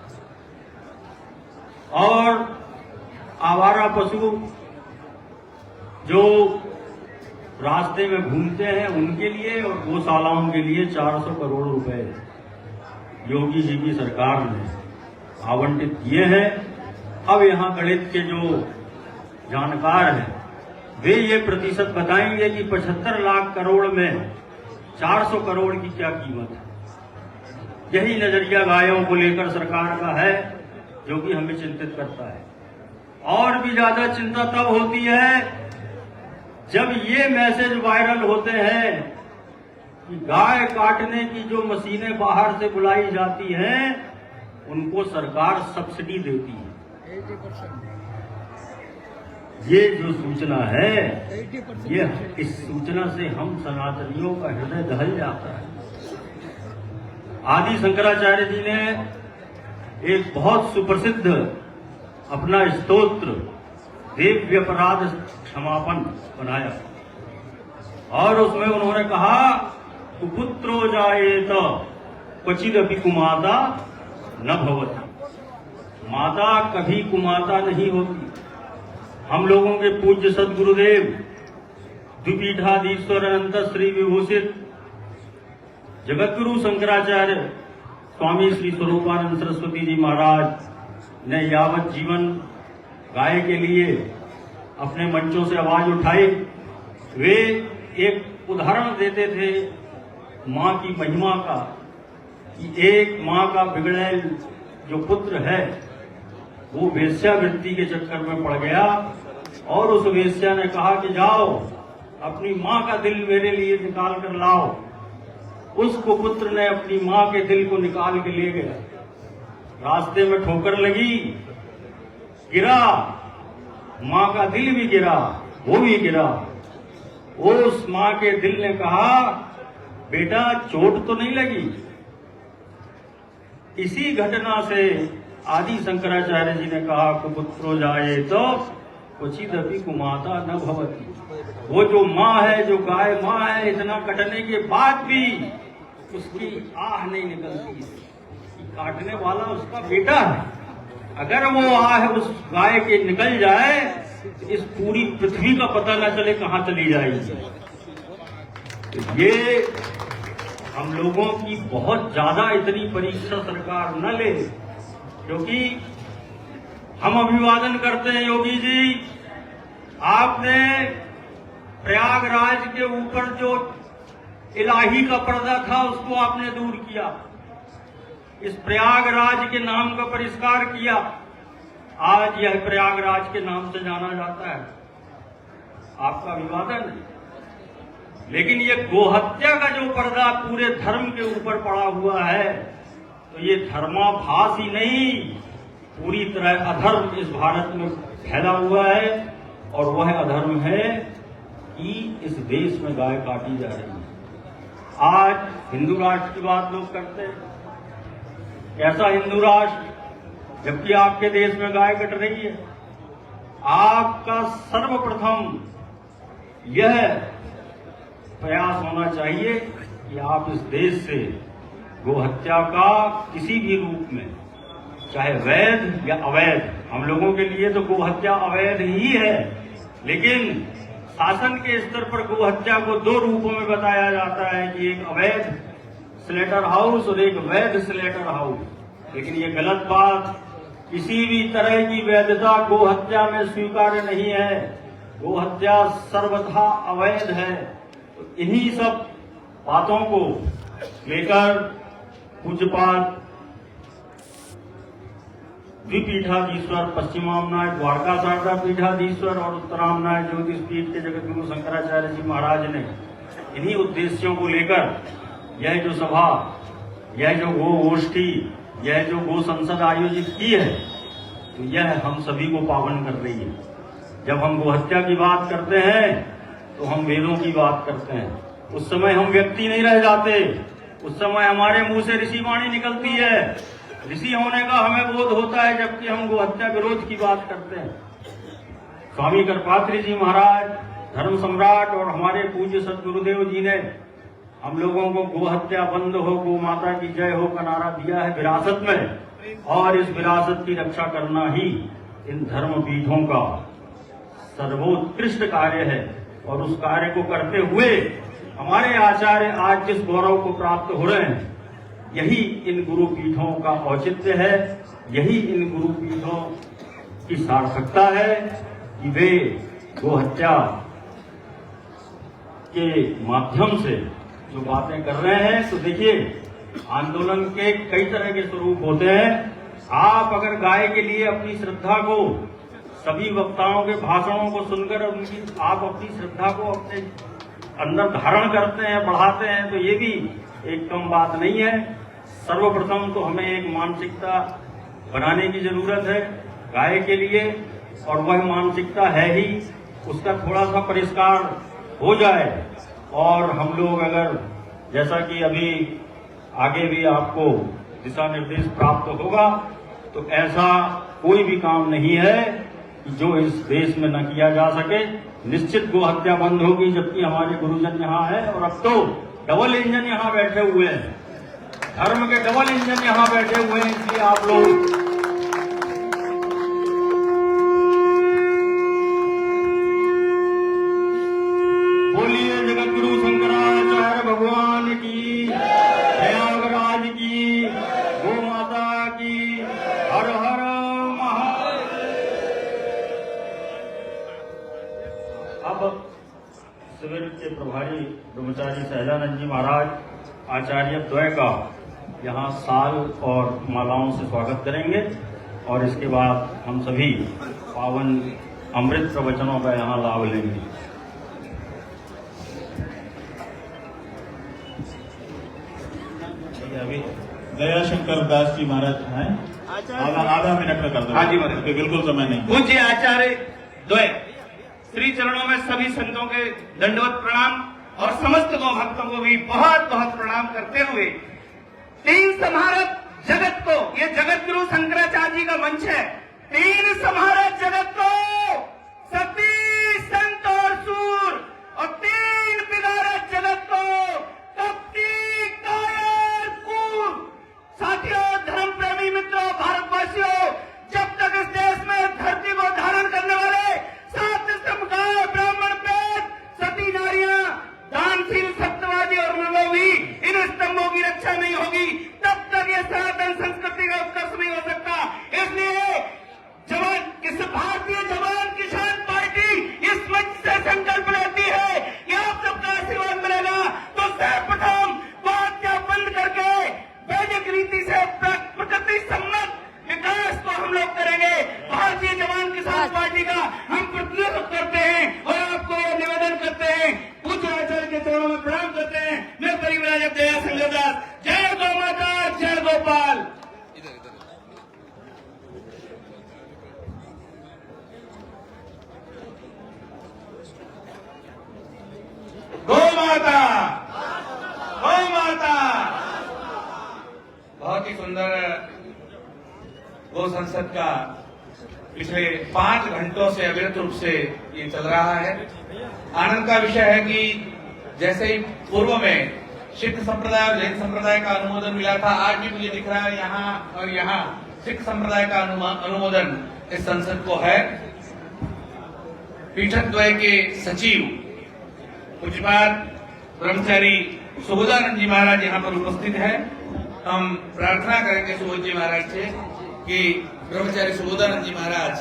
और आवारा पशु जो रास्ते में घूमते हैं उनके लिए और गौशालाओं के लिए 400 करोड़ रुपए योगी जी की सरकार ने आवंटित किए हैं। अब यहाँ गणित के जो जानकार हैं वे ये प्रतिशत बताएंगे कि 75 लाख करोड़ में 400 करोड़ की क्या कीमत है। यही नजरिया गायों को लेकर सरकार का है जो कि हमें चिंतित करता है। और भी ज्यादा चिंता तब होती है जब ये मैसेज वायरल होते हैं कि गाय काटने की जो मशीनें बाहर से बुलाई जाती हैं उनको सरकार सब्सिडी देती है। ये जो सूचना है, ये इस सूचना से हम सनातनियों का हृदय दहल जाता है। आदि शंकराचार्य जी ने एक बहुत सुप्रसिद्ध अपना स्तोत्र देव व्यपराध क्षमापन बनाया और उसमें उन्होंने कहा कुपुत्रो जायेत क्वचिदपि कुमाता न भवति। माता कभी कुमाता नहीं होती। हम लोगों के पूज्य सदगुरुदेव द्विपीठाधीश्वर अनंत श्री विभूषित जगतगुरु शंकराचार्य स्वामी श्री स्वरूपानंद सरस्वती जी महाराज ने यावत जीवन गाय के लिए अपने मंचों से आवाज उठाई, वे एक उदाहरण देते थे मां की महिमा का कि एक मां का बिगड़ैल जो पुत्र है वो वेश्यावृत्ति के चक्कर में पड़ गया और उस वेश्या ने कहा कि जाओ अपनी मां का दिल मेरे लिए निकाल कर लाओ। उस कुपुत्र ने अपनी मां के दिल को निकाल के ले गया। रास्ते में ठोकर लगी, गिरा, मां का दिल भी गिरा, वो भी गिरा। उस मां के दिल ने कहा, बेटा चोट तो नहीं लगी? इसी घटना से आदि शंकराचार्य जी ने कहा, कुपुत्रो जाए तो क्वचिदपि कुमाता न भवति। वो जो माँ है, जो गाय माँ है, इतना कटने के बाद भी उसकी आह नहीं निकलती है। काटने वाला उसका बेटा है। अगर वो आह उस गाय के निकल जाए तो इस पूरी पृथ्वी का पता न चले कहाँ चली जाएगी। तो ये हम लोगों की बहुत ज्यादा इतनी परीक्षा सरकार न ले, क्योंकि हम अभिवादन करते हैं योगी जी, आपने प्रयागराज के ऊपर जो इलाही का पर्दा था उसको आपने दूर किया, इस प्रयागराज के नाम का परिष्कार किया। आज यह प्रयागराज के नाम से जाना जाता है, आपका अभिवादन है। लेकिन ये गोहत्या का जो पर्दा पूरे धर्म के ऊपर पड़ा हुआ है, तो ये धर्माभास ही नहीं, पूरी तरह अधर्म इस भारत में फैला हुआ है। और वह अधर्म है कि इस देश में गाय काटी जा रही है। आज हिंदू राष्ट्र की बात लोग करते हैं, कैसा हिंदू राष्ट्र जबकि आपके देश में गाय कट रही है। आपका सर्वप्रथम यह प्रयास होना चाहिए कि आप इस देश से गोहत्या का किसी भी रूप में, चाहे वैध या अवैध, हम लोगों के लिए तो गोहत्या अवैध ही है, लेकिन शासन के स्तर पर गोहत्या को दो रूपों में बताया जाता है कि एक अवैध स्लेटर हाउस और एक वैध स्लेटर हाउस। लेकिन ये गलत बात, किसी भी तरह की वैधता गोहत्या में स्वीकार्य नहीं है। गोहत्या सर्वथा अवैध है। तो इन्हीं सब बातों को लेकर पूज्यपाद द्विपीठाधीश्वर पश्चिमामनाय द्वारका शारदा पीठाधीश्वर और उत्तरामनाय ज्योतिष पीठ के जगत गुरु शंकराचार्य जी महाराज ने इन्हीं उद्देश्यों को लेकर यह जो सभा, यह जो गो गोष्ठी, यह जो गो संसद आयोजित की है, तो यह हम सभी को पावन कर रही है। जब हम गोहत्या की बात करते हैं तो हम वेदों की बात करते हैं। उस समय हम व्यक्ति नहीं रह जाते, उस समय हमारे मुंह से ऋषि वाणी निकलती है। ऋषि होने का हमें बोध होता है जबकि हम गोहत्या विरोध की बात करते हैं। स्वामी करपात्री जी महाराज, धर्म सम्राट और हमारे पूज्य सदगुरुदेव जी ने हम लोगों को गोहत्या बंद हो, गो माता की जय हो का नारा दिया है विरासत में, और इस विरासत की रक्षा करना ही इन धर्म पीठों का सर्वोत्कृष्ट कार्य है। और उस कार्य को करते हुए हमारे आचार्य आज जिस गौरव को प्राप्त हो रहे हैं, यही इन गुरु पीठों का औचित्य है, यही इन गुरु पीठों की सार्थकता है कि वे गोहत्या के माध्यम से जो बातें कर रहे हैं। तो देखिए, आंदोलन के कई तरह के स्वरूप होते हैं। आप अगर गाय के लिए अपनी श्रद्धा को, सभी वक्ताओं के भाषणों को सुनकर उनकी आप अपनी श्रद्धा को अपने अंदर धारण करते हैं, बढ़ाते हैं, तो ये भी एक कम बात नहीं है। सर्वप्रथम तो हमें एक मानसिकता बनाने की जरूरत है गाय के लिए, और वह मानसिकता है ही, उसका थोड़ा सा परिष्कार हो जाए और हम लोग अगर, जैसा कि अभी आगे भी आपको दिशा निर्देश प्राप्त होगा, तो ऐसा कोई भी काम नहीं है कि जो इस देश में न किया जा सके। निश्चित गोहत्या बंद होगी, जबकि हमारे गुरुजन यहाँ है और अब तो डबल इंजन यहाँ बैठे हुए हैं, धर्म के डबल इंजन यहाँ बैठे हुए हैं। इसलिए आप लोग बोलिए जगत गुरु शंकराचार्य भगवान की, प्रयागराज की, गो माता की, हर हर महादेव। शिविर के प्रभारी ब्रह्मचारी सहजानंद जी महाराज आचार्य द्वय का यहाँ साल और मालाओं से स्वागत करेंगे और इसके बाद हम सभी पावन अमृत प्रवचनों का यहाँ लाभ लेंगे। अभी दयाशंकर दास जी महाराज हैं, आधा मिनट का कर दो। हाँ जी महाराज, बिल्कुल समय नहीं। पूज्य आचार्य द्वय श्री चरणों में सभी संतों के दंडवत प्रणाम और समस्त गौ भक्तों को भी बहुत बहुत प्रणाम करते हुए तीन समारत जगत को, ये जगत गुरु शंकराचार्य जी का मंच है, तीन समारत जगत को सती संत और सूर और तीन बिगारत जगत को तप्ती कायर कूर। साथियों, धर्म प्रेमी मित्रों, भारतवासियों, जब तक इस देश में धरती को धारण करने वाले 7 स्तंभ गाय, ब्राह्मण, पेट, सती नारियां, दानशील, सत्यवादी और लोभी इन स्तंभों की रक्षा नहीं होगी, तब तक ये सनातन संस्कृति का उत्कर्ष नहीं हो सकता। इसलिए भारतीय जवान किसान पार्टी इस मंच से संकल्प लेती है कि आप सबका आशीर्वाद मिलेगा तो सर्वप्रथम हत्या बंद करके वैदिक रीति से प्रकृति सम्मत विकास को हम लोग करेंगे। भारतीय जवान किसान पार्टी का हम प्रतिनिधित्व करते हैं और आपको यह निवेदन करते हैं, पूज्य आचार्य के चरणों में प्रणाम करते हैं। मैं परिवराजक दयाशंकर दास, जय गौ माता, जय गोपाल। गौ माता, गौ माता। बहुत ही सुंदर गौ संसद का पिछले 5 घंटों से अविरत रूप से ये चल रहा है। आनंद का विषय है कि जैसे ही पूर्व में सिख संप्रदाय और जैन संप्रदाय का अनुमोदन मिला था, आज भी मुझे दिख रहा है यहाँ और यहाँ सिख संप्रदाय का अनुमोदन इस संसद को है। पीठक द्वय के सचिव पूज्यपाद ब्रह्मचारी सुबोधानंद जी महाराज यहाँ पर उपस्थित है। हम प्रार्थना करेंगे सुबोध जी महाराज से कि ब्रह्मचारी सुबोधानंद जी महाराज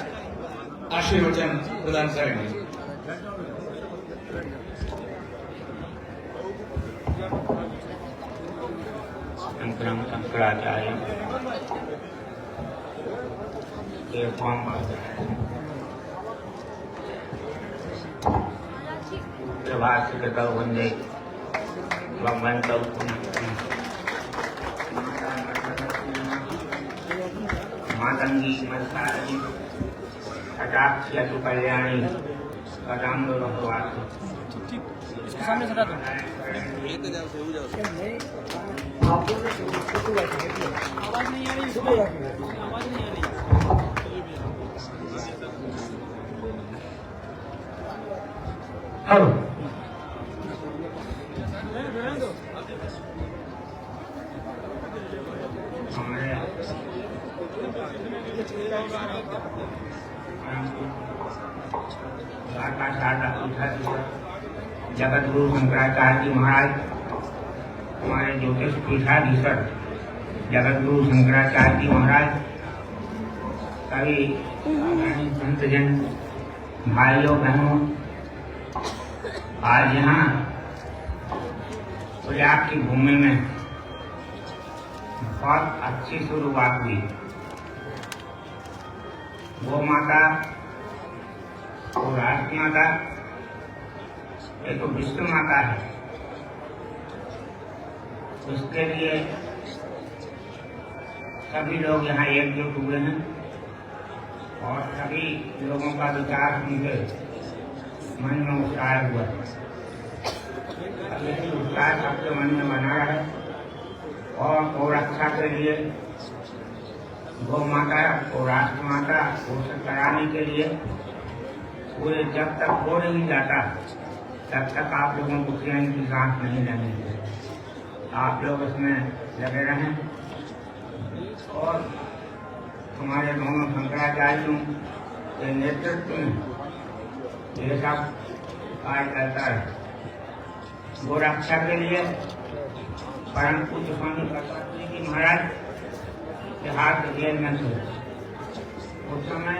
आशीर्वचन प्रदान करेंगे। शंकराचार्य प्रभाषित वंदे मातंगी मत्सारी कटाक्षयतु कल्याणी कटाम्बरवास। सामने सटा दो। आवाज नहीं आ रही, आवाज नहीं आ रही। हेलो, जगत गुरु शंकराचार्य जी महाराज, हमारे ज्योतिष पीठाधीश्वर जगत गुरु शंकराचार्य जी महाराज, सभी संतजन भाइयों बहनों, आज यहाँ प्रयाग की भूमि में बहुत अच्छी शुरुआत हुई। गौ माता और राष्ट्र माता, ये तो विष्णु माता है, उसके लिए सभी लोग यहाँ एकजुट हुए हैं और सभी लोगों का विचार उनके मन में उत्साह हुआ। लेकिन उत्साह सबके मन में बना है और गौ रक्षा के लिए, गौ माता और राष्ट्र माता पोषण कराने के लिए पूरे जब तक हो नहीं जाता तब तक आप लोगों को चैन की सांस नहीं लेंगे। आप लोग इसमें लगे रहें और हमारे दोनों शंकराचार्यों के नेतृत्व में ये सब कार्य करता है। गौ रक्षा के लिए परम पूज्य स्वामी प्रसाद जी महाराज के हाथ जेल में थे। उस समय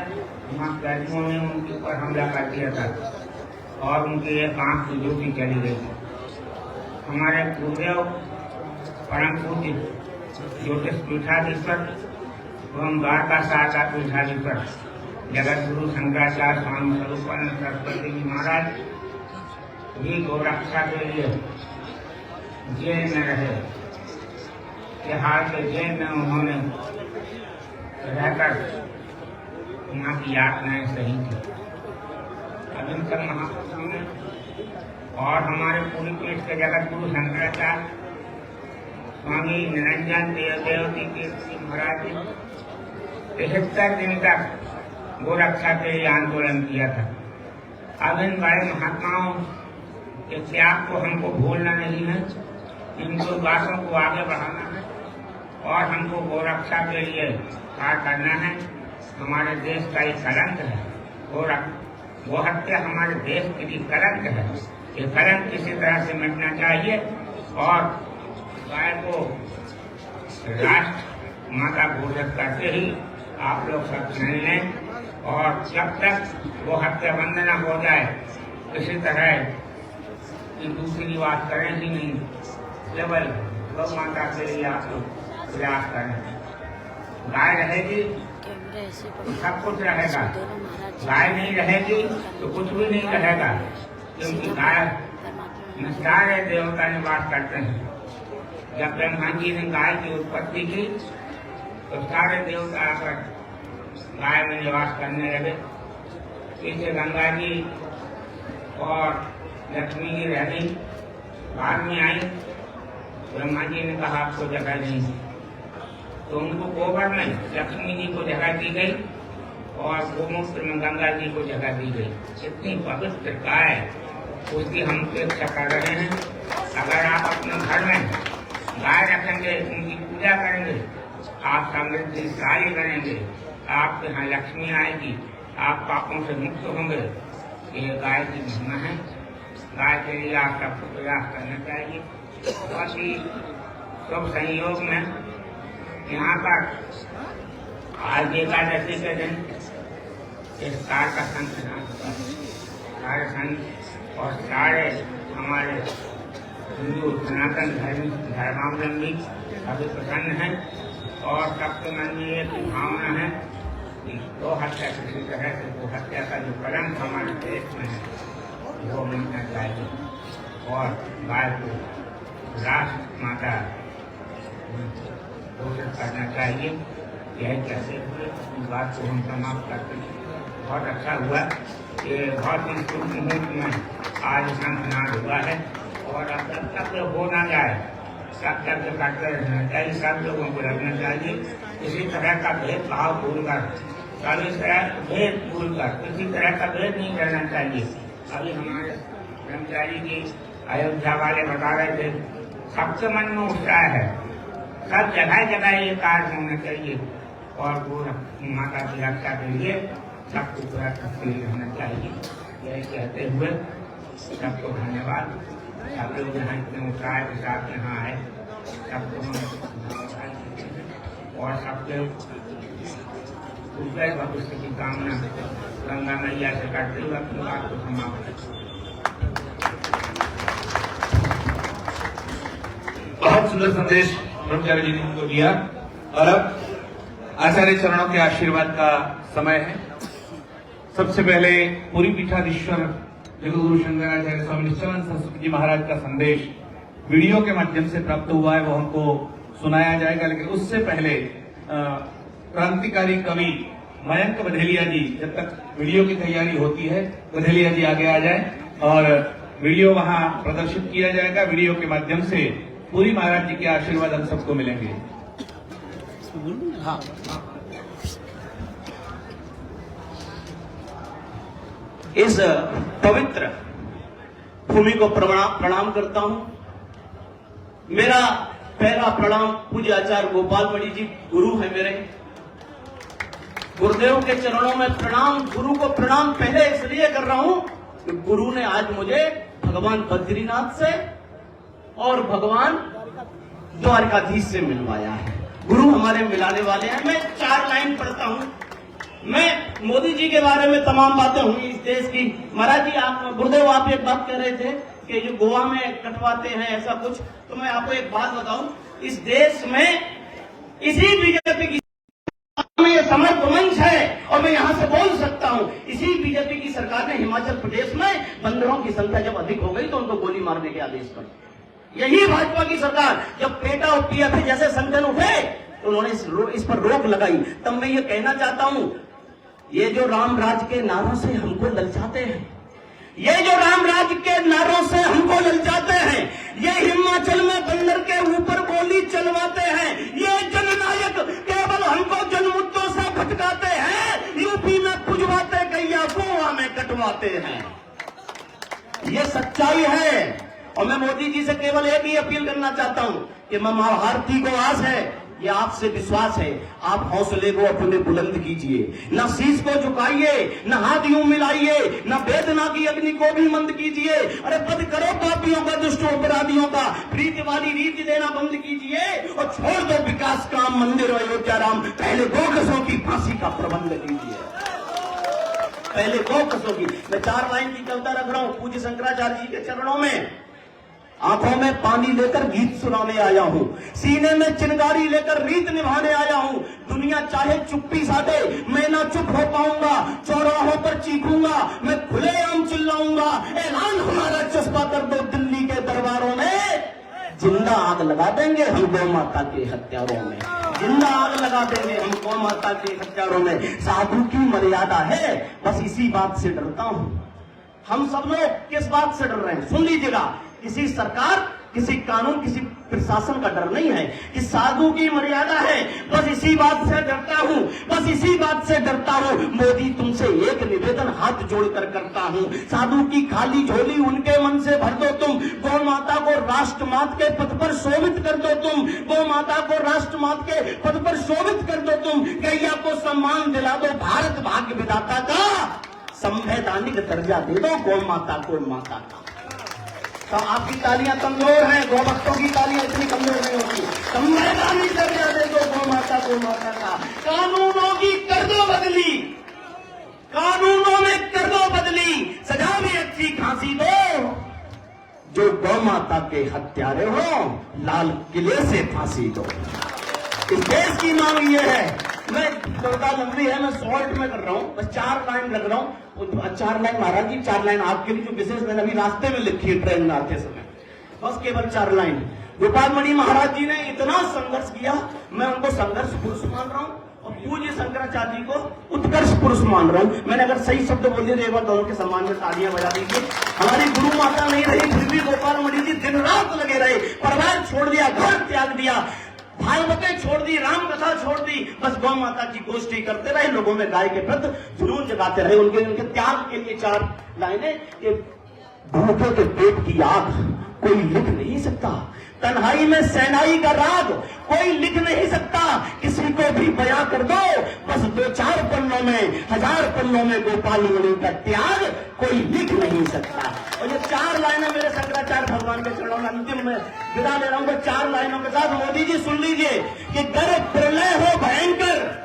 वहाँ कैदियों ने उनके ऊपर हमला कर दिया था और उनकी एक आंख की ज्योति चली गई। हमारे गुरुदेव परम पूज्य ज्योतिष पीठाधीश्वर एवं द्वारका शाखा पीठाधीश्वर जगत गुरु शंकराचार्य स्वामी स्वरूपानंद सरस्वती जी महाराज भी गौरक्षा के लिए जेल में रहे। बिहार के जेल में उन्होंने रहकर वहाँ की यातनाएं सही थी। अभिनकर महापुरुषों ने और हमारे पूरी पीठ के जगत गुरु शंकराचार्य स्वामी निरंजन देव जी के महाराज जी 73 दिन तक गोरक्षा के लिए आंदोलन किया था। अब इन बड़े महात्माओं के त्याग को हमको भूलना नहीं है, इनको बातों को आगे बढ़ाना है और हमको गोरक्षा के लिए कार्य करना है। हमारे देश का ये कलंक है, वो हत्या हमारे देश के लिए कलंक है। ये कलंक किसी तरह से मिटना चाहिए और गाय को राष्ट्र माता घोषित करते ही आप लोग सब सुन लें और जब तक वो हत्या बंद न हो जाए किसी तरह की दूसरी बात करें ही नहीं। केवल गौ माता के लिए आप लोग प्रयास करें। गाय रहेगी तो सब कुछ रहेगा, गाय नहीं रहेगी तो कुछ भी नहीं रहेगा, क्योंकि गाय में सारे देवता निवास करते हैं। जब ब्रह्मा जी ने गाय की उत्पत्ति की तो सारे देवता आकर गाय में निवास करने लगे। पीछे गंगा जी और लक्ष्मी जी रह गई, बाद में आई। ब्रह्मा जी ने कहा आपको जगह नहीं, तो उनको गोबर में लक्ष्मी जी को जगह दी गई और गोमूत्र में गंगा जी को जगह दी गई। इतनी पवित्र गाय उसकी हम अपेक्षा कर रहे हैं। अगर आप अपने घर में गाय रखेंगे, उनकी पूजा करेंगे, आप समृद्धिशाली बनेंगे, आपके यहाँ लक्ष्मी आएगी, आप पापों से मुक्त होंगे। ये गाय की महिमा है। गाय के लिए आप सबको प्रयास करना चाहिए। बहुत ही शुभ संयोग में यहाँ पर आज एकादशी के दिन इस कार का संत सारे संत और सारे हमारे हिंदू सनातन धर्मावलंबी अभी प्रसन्न हैं और सबके मन में एक भावना है कि गौ हत्या किसी तरह से गौ हत्या का जो कलंक हमारे देश में है वो मिलना चाहिए और गाय को राष्ट्र माता घोषित करना चाहिए। यही कहते हुए इस बात को हम समाप्त करते हैं। बहुत अच्छा हुआ, ये बहुत ही शुभ मुहूर्त में आज शंखनाद हुआ है और अब तक हो ना जाए तब तक करते रहना चाहिए। सब लोगों को रखना चाहिए। किसी तरह का भेदभाव भूलकर, किसी तरह का भेद नहीं करना चाहिए। अभी हमारे ब्रह्मचारी जी अयोध्या वाले बता रहे थे, सबके मन में उत्साह है, सब जगह जगह ये कार्य होना चाहिए और वो माता की रक्षा के लिए सबको पूरा सक्रिय रहना चाहिए। यही कहते हुए सबको धन्यवाद। सब लोग यहाँ इतने उत्साह के साथ यहाँ आए, सबको और सबके उज्जवल भविष्य की कामना गंगा मैया से करते हुए अपनी बात को समाप्त। बहुत सुंदर संदेश ब्रह्मचारी जी ने हमको दिया और अब आचार्य चरणों के आशीर्वाद का समय है। सबसे पहले पूरी पीठाधीश्वर जगतगुरु शंकराचार्य स्वामी निश्चलानंद सरस्वती जी महाराज का संदेश वीडियो के माध्यम से प्राप्त हुआ है, वो हमको सुनाया जाएगा। लेकिन उससे पहले क्रांतिकारी कवि मयंक बधेलिया जी, जब तक वीडियो की तैयारी होती है, बधेलिया जी आगे आ जाए और वीडियो वहां प्रदर्शित किया जाएगा। वीडियो के माध्यम से पूरी महाराज जी के आशीर्वाद हम सबको मिलेंगे। हाँ। इस पवित्र भूमि को प्रणाम करता हूं। मेरा पहला प्रणाम पूज्य आचार्य गोपाल मणि जी गुरु है मेरे। गुरुदेव के चरणों में प्रणाम, गुरु को प्रणाम पहले इसलिए कर रहा हूं कि गुरु ने आज मुझे भगवान बद्रीनाथ से और भगवान द्वारकाधीश से मिलवाया है। गुरु हमारे मिलाने वाले हैं। मैं 4 लाइन पढ़ता हूं मैं मोदी जी के बारे में तमाम बातें हुई इस देश की। महाराज जी, आप गुरुदेव, आप एक बात कह रहे थे कि जो गोवा में कटवाते हैं ऐसा कुछ, तो मैं आपको एक बात बताऊं, इस देश में इसी बीजेपी की में ये समर्थ मंच है और मैं यहां से बोल सकता हूं, इसी बीजेपी की सरकार ने हिमाचल प्रदेश में बंदरों की संख्या जब अधिक हो गई तो उनको गोली मारने के आदेश कर। यही भाजपा की सरकार जब पेटा और पीएफआई जैसे संगठन उठे तो उन्होंने इस पर रोक लगाई। तब मैं ये कहना चाहता हूं, ये जो राम राज के नारों से हमको ललचाते हैं, ये जो राम राज के नारों से हमको ललचाते हैं, ये हिमाचल में बंदर के ऊपर गोली चलवाते हैं, ये जननायक केवल हमको जनमुद्दों से भटकाते हैं, यूपी में पुजवाते गैया गोवा में कटवाते हैं। ये सच्चाई है। और मैं मोदी जी से केवल एक ही अपील करना चाहता हूं कि मैं महाभारती को आस है, ये आपसे विश्वास है, आप हौसले को अपने बुलंद कीजिए, न शीश को झुकाइए, न हाथ यूं मिलाइए, न वेदना की अग्नि को भी मंद कीजिए। अरे बंद करो पापियों का, दुष्टों अपराधियों का, प्रीति वाली रीति देना बंद कीजिए और छोड़ दो विकास काम, मंदिर अयोध्या राम। पहले 2 गजों की फांसी का प्रबंध कीजिए, पहले 2 गजों की। मैं 4 लाइन की कविता रख रहा हूं पूज्य शंकराचार्य जी के चरणों में। आंखों में पानी लेकर गीत सुनाने आया हूँ, सीने में चिंगारी लेकर रीत निभाने आया हूँ। दुनिया चाहे चुप्पी साधे, मैं ना चुप हो पाऊंगा, चौराहों पर चीखूंगा, मैं खुलेआम चिल्लाऊंगा, ऐलान हमारा चस्पा कर दो दिल्ली के दरबारों में, जिंदा आग लगा देंगे हम गौ माता के हत्यारों में, जिंदा आग लगा देंगे हम गौ माता के हत्यारों में। साधु की मर्यादा है, बस इसी बात से डरता हूँ। हम सब लोग किस बात से डर रहे हैं? सुन लीजिएगा, किसी सरकार, किसी कानून, किसी प्रशासन का डर नहीं है, कि साधु की मर्यादा है, बस इसी बात से डरता हूं, बस इसी बात से डरता हूं। मोदी, तुमसे एक निवेदन हाथ जोड़कर करता हूं, साधु की खाली झोली उनके मन से भर दो तुम, गौ माता को राष्ट्रमाता के पद पर शोभित कर दो तुम, गौ माता को राष्ट्रमाता के पद पर शोभित कर दो तुम, गैया को सम्मान दिला दो, भारत भाग्य विधाता का संवैधानिक दर्जा दे दो, गौ माता को माता का। तो आपकी तालियां कमजोर हैं, गौ भक्तों की तालियां इतनी कमजोर नहीं होती। संवैधानिक दर्जा दे दो गौ माता को माता का। कानूनों की कर दो बदली, कानूनों में कर दो बदली, सजा भी अच्छी खांसी दो, जो गौ माता के हत्यारे हो लाल किले से फांसी दो। इस देश की मांग ये है। मैं कविता लंबी है, मैं शॉर्ट में कर रहा हूँ, बस 4 लाइन रख रहा हूँ। 4 लाइन महाराज जी, 4 लाइन आपके लिए जो विशेष मैंने अभी रास्ते में लिखी है ट्रेन में आते समय, बस केवल 4 लाइन। गोपाल मणि महाराज जी ने इतना संघर्ष किया, मैं उनको संघर्ष पुरुष मान रहा हूँ और पूज्य शंकराचार्य जी को उत्कर्ष पुरुष मान रहा हूँ। मैंने अगर सही शब्द बोल दिए तो एक बार दोनों के सम्मान में तालियां बजा दीजिए। हमारी गुरु माता नहीं रही, फिर भी गोपाल मणि जी दिन रात लगे रहे, परिवार छोड़ दिया, घर त्याग दिया, भागवतें छोड़ दी, राम कथा छोड़ दी, बस गौ माता की गोष्ठी करते रहे, लोगों में गाय के प्रति जुनून जगाते रहे। उनके त्याग के लिए 4 लाइनें कि भूखे के पेट की आग कोई लिख नहीं सकता, तन्हाई में सेनाई का राग कोई लिख नहीं सकता, किसी को भी बयां कर दो, बस 2-4 पन्नों में, 1000 पन्नों में गोपाल मणि का त्याग कोई लिख नहीं सकता। और ये 4 लाइनें मेरे शंकराचार्य भगवान के चरणों में अंतिम में विदा ले रहा हूं, 4 लाइनों के साथ। मोदी जी सुन लीजिए कि गर प्रलय हो भयंकर,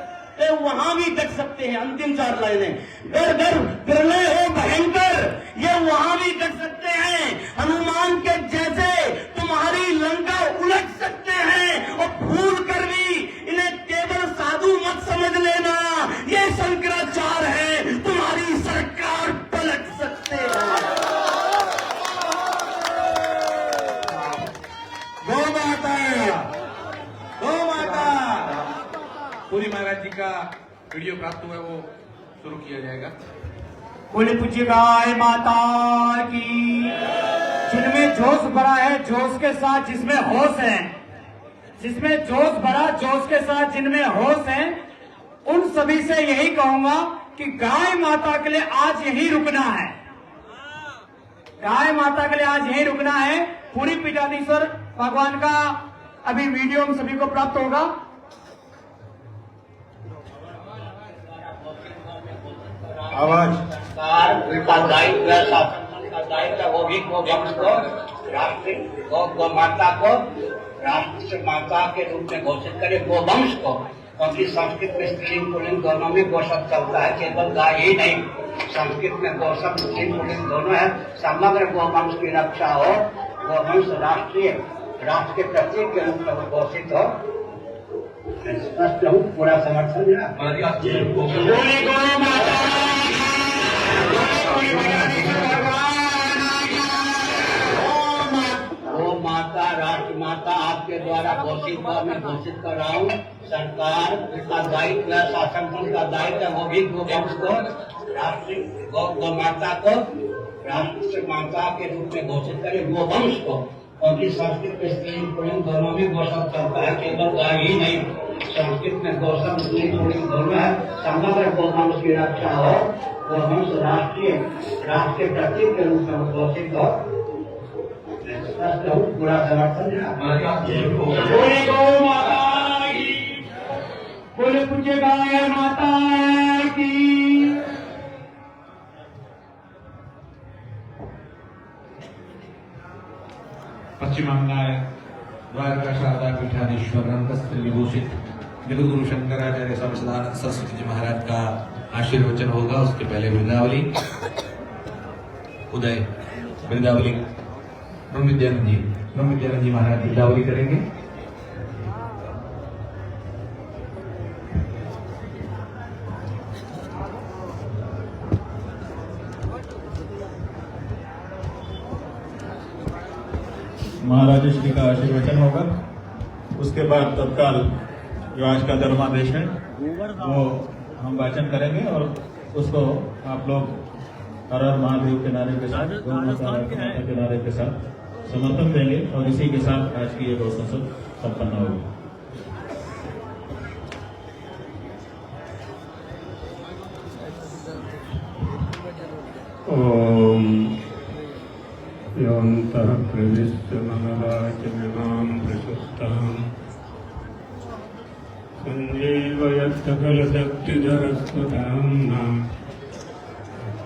वहां भी डट सकते हैं। अंतिम 4 लाइनें, गर गर प्रलय हो भयंकर, ये वहां भी डट सकते हैं, हनुमान के जैसे तुम्हारी लंका उलट सकते हैं, और भूल कर भी इन्हें केवल साधु मत समझ लेना, ये शंकराचार्य है, तुम्हारी सरकार पलट सकते हैं। गौ माता, गौ माता। पूरी महाराज जी का वीडियो प्राप्त हुआ है, वो शुरू किया जाएगा। बोले पूज्य गाय माता की। जिनमें जोश भरा है, जोश के साथ जिसमें होश है, जिसमें जोश भरा, जोश के साथ जिनमें होश है, उन सभी से यही कहूंगा कि गाय माता के लिए आज यही रुकना है, गाय माता के लिए आज यही रुकना है। पूरी पीठाधीश्वर भगवान का अभी वीडियो हम सभी को प्राप्त होगा। आवाज उनका दायित्व है, शासन का दायित्व है, वो भी गोवंश को, राष्ट्र गौ माता को राष्ट्र माता के रूप में घोषित करे, गोवंश को क्योंकि संस्कृत में स्त्रीलिंग पुल्लिंग दोनों में गौ शब्द चलता है, केवल गाय ही नहीं। संस्कृत में गौ शब्द स्त्रीलिंग पुल्लिंग दोनों है। समग्र गौवंश की रक्षा हो, गौवंश राष्ट्र के प्रतीक के रूप में घोषित हो, स्पष्ट हूँ, पूरा समर्थन गौ माता राष्ट्रमाता आपके द्वारा घोषित हो, मैं घोषित कर रहा हूँ। सरकार का दायित्व है, शासन का दायित्व है, वो भी गौवंश को गौ माता को राष्ट्र माता के रूप में घोषित करे, गौवंश को। क्योंकि संस्कृत में स्त्रीलिंग पुल्लिंग दोनों में गौ शब्द चलता है, केवल गाय ही नहीं। संस्कृत में गौ शब्द स्त्रीलिंग पुल्लिंग दोनों है। समग्र गौवंश की रक्षा हो, गौवंश राष्ट्र के प्रतीक के रूप में घोषित हो, पूरा समर्थन बोले पूज्य गाय माता की। पश्चिमांगाय द्वारका शारदा पीठाधीश्वर रंगस्त्र विभूषित जगद्गुरु शंकराचार्य स्वामी सदानंद सरस्वती जी महाराज का आशीर्वचन होगा। उसके पहले वृंदावली उदय वृंदावली ब्रह्म विद्यानंद जी महाराज वृंदावली करेंगे। महाराज श्री का आशीर्वचन होगा। उसके बाद तत्काल जो आज का धर्मादेश है वो हम वाचन करेंगे और उसको आप लोग हर हर महादेव के नारे के साथ, गौ माता के नारे के साथ समर्थन देंगे और इसी के साथ आज की ये गौ संसद संपन्न होगी। ओम योऽन्तः प्रविश्य मनराजमिमां प्रशस्तां सञ्जीवयत्सकलशक्तिधरस्वधाम्ना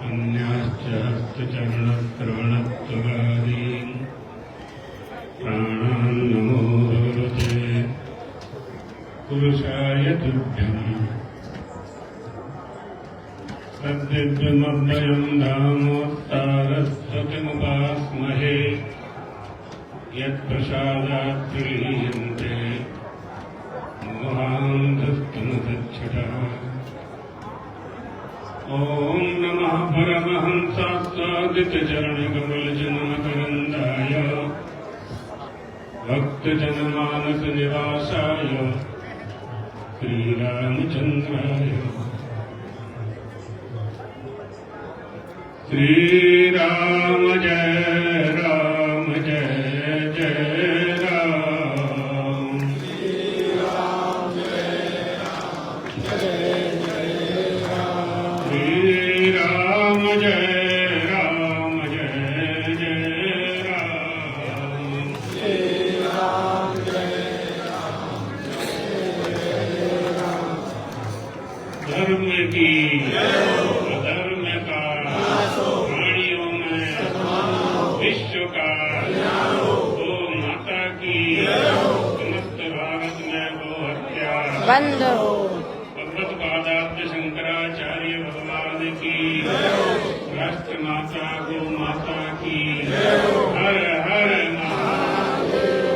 अन्याश्च हस्तचरणश्रवणत्वगादीन् प्राणान् नमो भगवते पुरुषाय तुभ्यम्। तद्दिव्यमव्ययं दामोत्तारस्वतिमुपास्महे यत्प्रसादात् प्रीयन्ते मोहान्धस्तमसच्छटः। ॐ नमः परमहंसास्वादितचरणकमलजनमकरन्दाय भक्तजनमानसनिवासाय श्रीरामचन्द्राय। श्री राम जय राम जय जय राम। श्री राम जय राम जय जय राम। श्री राम जय राम जय जय राम। श्री राम जय राम जय जय राम। धर्म की अधर्म का प्राणियों में विश्व का गौ माता की समस्त भारत में गो हत्या बंद हो। भगवत पादाब्ज शंकराचार्य भगवान की राष्ट्र माता गौ माता की हर हर महादेव।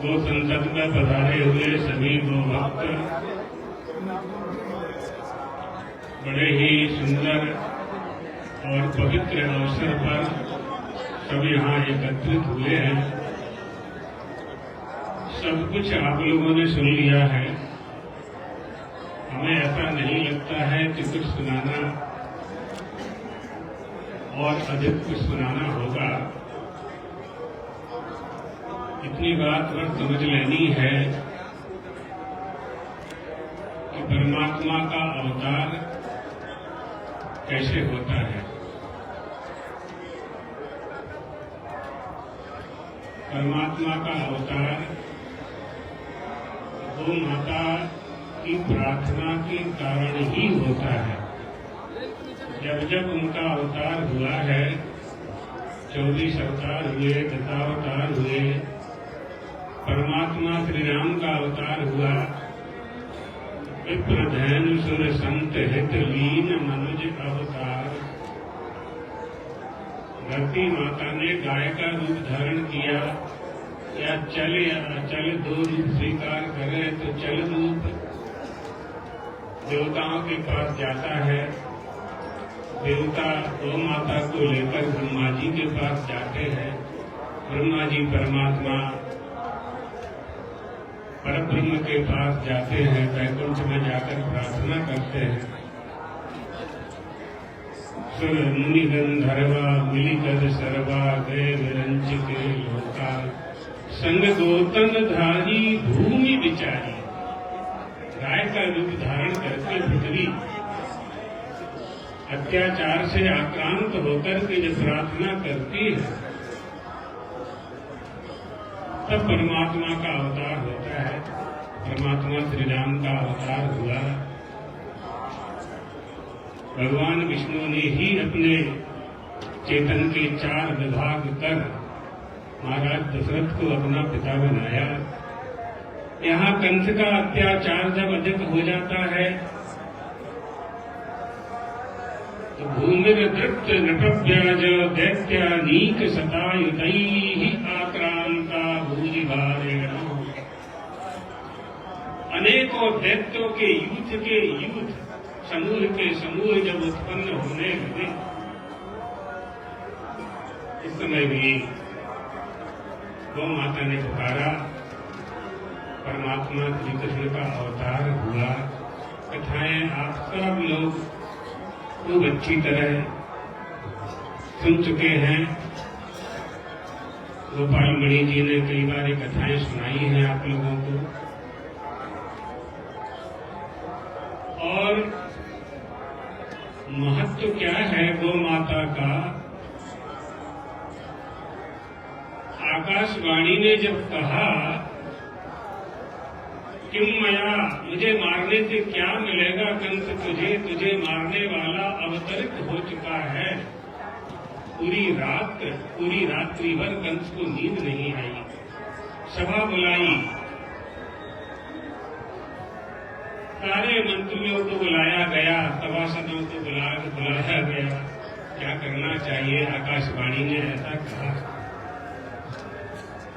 गो संसद में पधारे हुए सभी गो भक्त बड़े ही सुंदर और पवित्र अवसर पर सब यहाँ एकत्रित हुए हैं। सब कुछ आप लोगों ने सुन लिया है। हमें ऐसा नहीं लगता है कि कुछ सुनाना और अधिक कुछ सुनाना होगा। इतनी बात पर समझ लेनी है कि परमात्मा का अवतार कैसे होता है। परमात्मा का अवतार गौ माता की प्रार्थना के कारण ही होता है। जब जब उनका अवतार हुआ है, 24 अवतार हुए, दशावतार हुए, परमात्मा श्री राम का अवतार हुआ। विप्र धैन सुर संत हित लीन मनुज अवतार। धरती माता ने गाय का रूप धारण किया, या चल दो रूप स्वीकार करे तो चल रूप देवताओं के पास जाता है। देवता गौ माता को लेकर ब्रह्मा जी के पास जाते हैं। ब्रह्मा जी परमात्मा परब्रह्म के पास जाते हैं, वैकुंठ में जाकर प्रार्थना करते हैं। सुर मुनि गंधर्वा मिलिकर सर्वा गए विरंच के लोका। संग गोतन धारी भूमि बिचारी। गाय का रूप धारण करके पृथ्वी अत्याचार से आक्रांत होकर के जब प्रार्थना करती है, तब परमात्मा का अवतार होता है। परमात्मा श्री राम का अवतार हुआ। भगवान विष्णु ने ही अपने चेतन के 4 विभाग कर महाराज दशरथ को अपना पिता बनाया। यहाँ कंस का अत्याचार जब अधिक हो जाता है तो भूमिर्दृप्त नृपव्याज दैत्यानीक सतायुतैः आक्रांता भूरिभारेण। अनेकों दैत्यों के युद्ध समूह के समूह जब उत्पन्न होने लगे, इस समय भी गौ माता ने पुकारा। परमात्मा श्री कृष्ण का अवतार हुआ। कथाएं आप सब लोग खूब अच्छी तरह सुन चुके हैं। गोपाल मणि जी ने कई बार कथाएं सुनाई हैं आप लोगों को। और महत्व क्या है गौ माता का? आकाशवाणी ने जब कहा कि मया, मुझे मारने से क्या मिलेगा कंस तुझे, तुझे मारने वाला अवतरित हो चुका है। पूरी रात्रि भर कंस को नींद नहीं आई। सभा बुलाई, सारे मंत्रियों को बुलाया गया, सभासदों को बुलाया गया। क्या करना चाहिए? आकाशवाणी ने ऐसा कहा।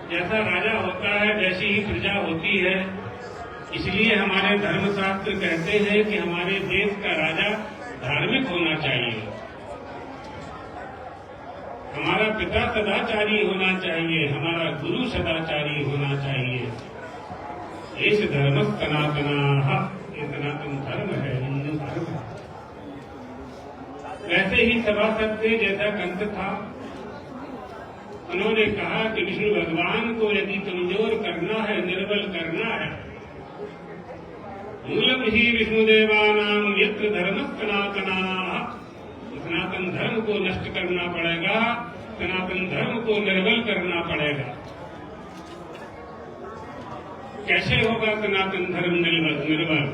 जैसा राजा होता है वैसी ही प्रजा होती है। इसलिए हमारे धर्मशास्त्र कहते हैं कि हमारे देश का राजा धार्मिक होना चाहिए, हमारा पिता सदाचारी होना चाहिए, हमारा गुरु सदाचारी होना चाहिए। इस धर्म सनातना, ये सनातन धर्म है, हिंदू धर्म है। वैसे ही सभासद थे जैसा कंस था। उन्होंने कहा कि विष्णु भगवान को यदि कमजोर करना है, निर्बल करना है, मूलम ही विष्णुदेवानाम यत्र धर्म सनातना, सनातन धर्म को नष्ट करना पड़ेगा, सनातन धर्म को निर्बल करना पड़ेगा। कैसे होगा सनातन धर्म निर्बल?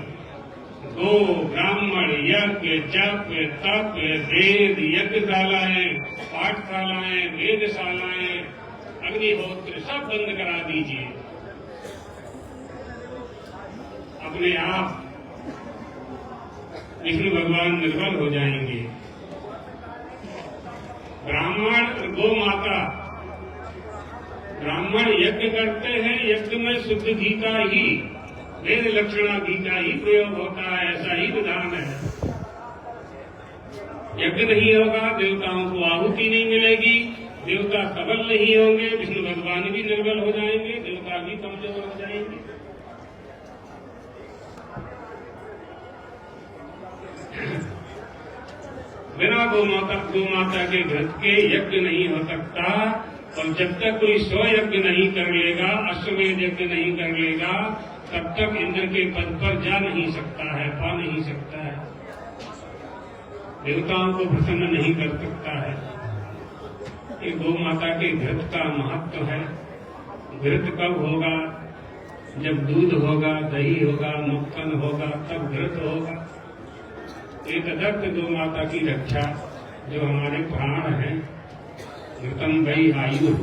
गो, ब्राह्मण, यज्ञ, जप, तप, वेद, यज्ञशालाएं, पाठशालाएं, वेदशालाएं, अग्निहोत्र सब बंद करा दीजिए। अपने आप विष्णु भगवान निर्बल हो जाएंगे। ब्राह्मण, गौ माता, ब्राह्मण यज्ञ करते हैं, यज्ञ में शुद्ध घी का ही, वेद लक्षणा घी का ही प्रयोग होता है, ऐसा ही विधान है। यज्ञ नहीं होगा, देवताओं को आहुति नहीं मिलेगी, देवता सबल नहीं होंगे, विष्णु भगवान भी निर्बल हो जाएंगे, देवता भी कमजोर हो जाएंगे। बिना गौ माता के व्रत के यज्ञ नहीं हो सकता। और जब तक कोई 100 यज्ञ नहीं कर लेगा, अश्वमेध यज्ञ नहीं कर लेगा, तब तक इंद्र के पद पर जा नहीं सकता है, पा नहीं सकता है, देवताओं को प्रसन्न नहीं कर सकता है। ये गौ माता के व्रत का महत्व है। व्रत कब होगा? जब दूध होगा, दही होगा, मक्खन होगा, तब व्रत होगा। एक तदर्थ गौ माता की रक्षा, जो हमारे प्राण हैं, घृतम वही आयु,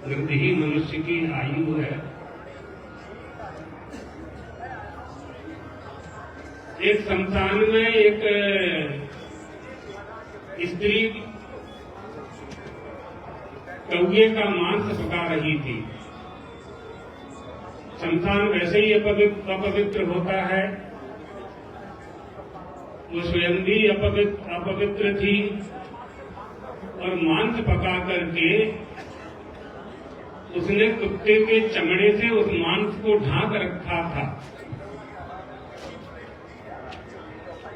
घृत ही मनुष्य की आयु है। एक शमशान में एक स्त्री कौए का मांस पका रही थी। शमशान वैसे ही अपवित्र होता है, वो स्वयं भी अपवित्र थी और मांस पका करके उसने कुत्ते के चमड़े से उस मांस को ढांक रखा था।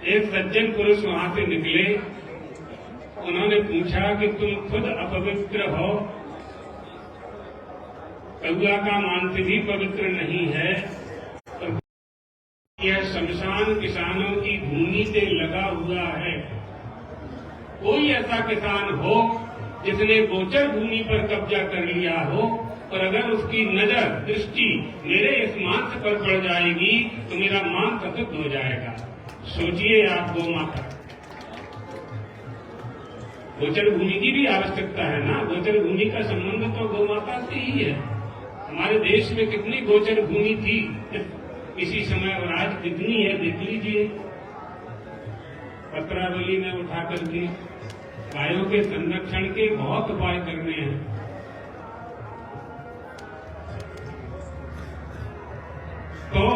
एक सज्जन पुरुष वहां से निकले, उन्होंने पूछा कि तुम खुद अपवित्र हो, कौआ का मांस भी पवित्र नहीं है, और यह शमशान किसानों की भूमि से लगा हुआ है। कोई ऐसा किसान हो जिसने गोचर भूमि पर कब्जा कर लिया हो और अगर उसकी नजर दृष्टि मेरे इस मांस पर पड़ जाएगी तो मेरा मांस अशुद्ध हो जाएगा। सोचिए आप, गौ माता, गोचर भूमि की भी आवश्यकता है ना। गोचर भूमि का संबंध तो गौ माता से ही है। हमारे देश में कितनी गोचर भूमि थी किसी समय और आज कितनी है देख लीजिए। पत्रावली में उठा करके गायों के संरक्षण के बहुत उपाय करने हैं। तो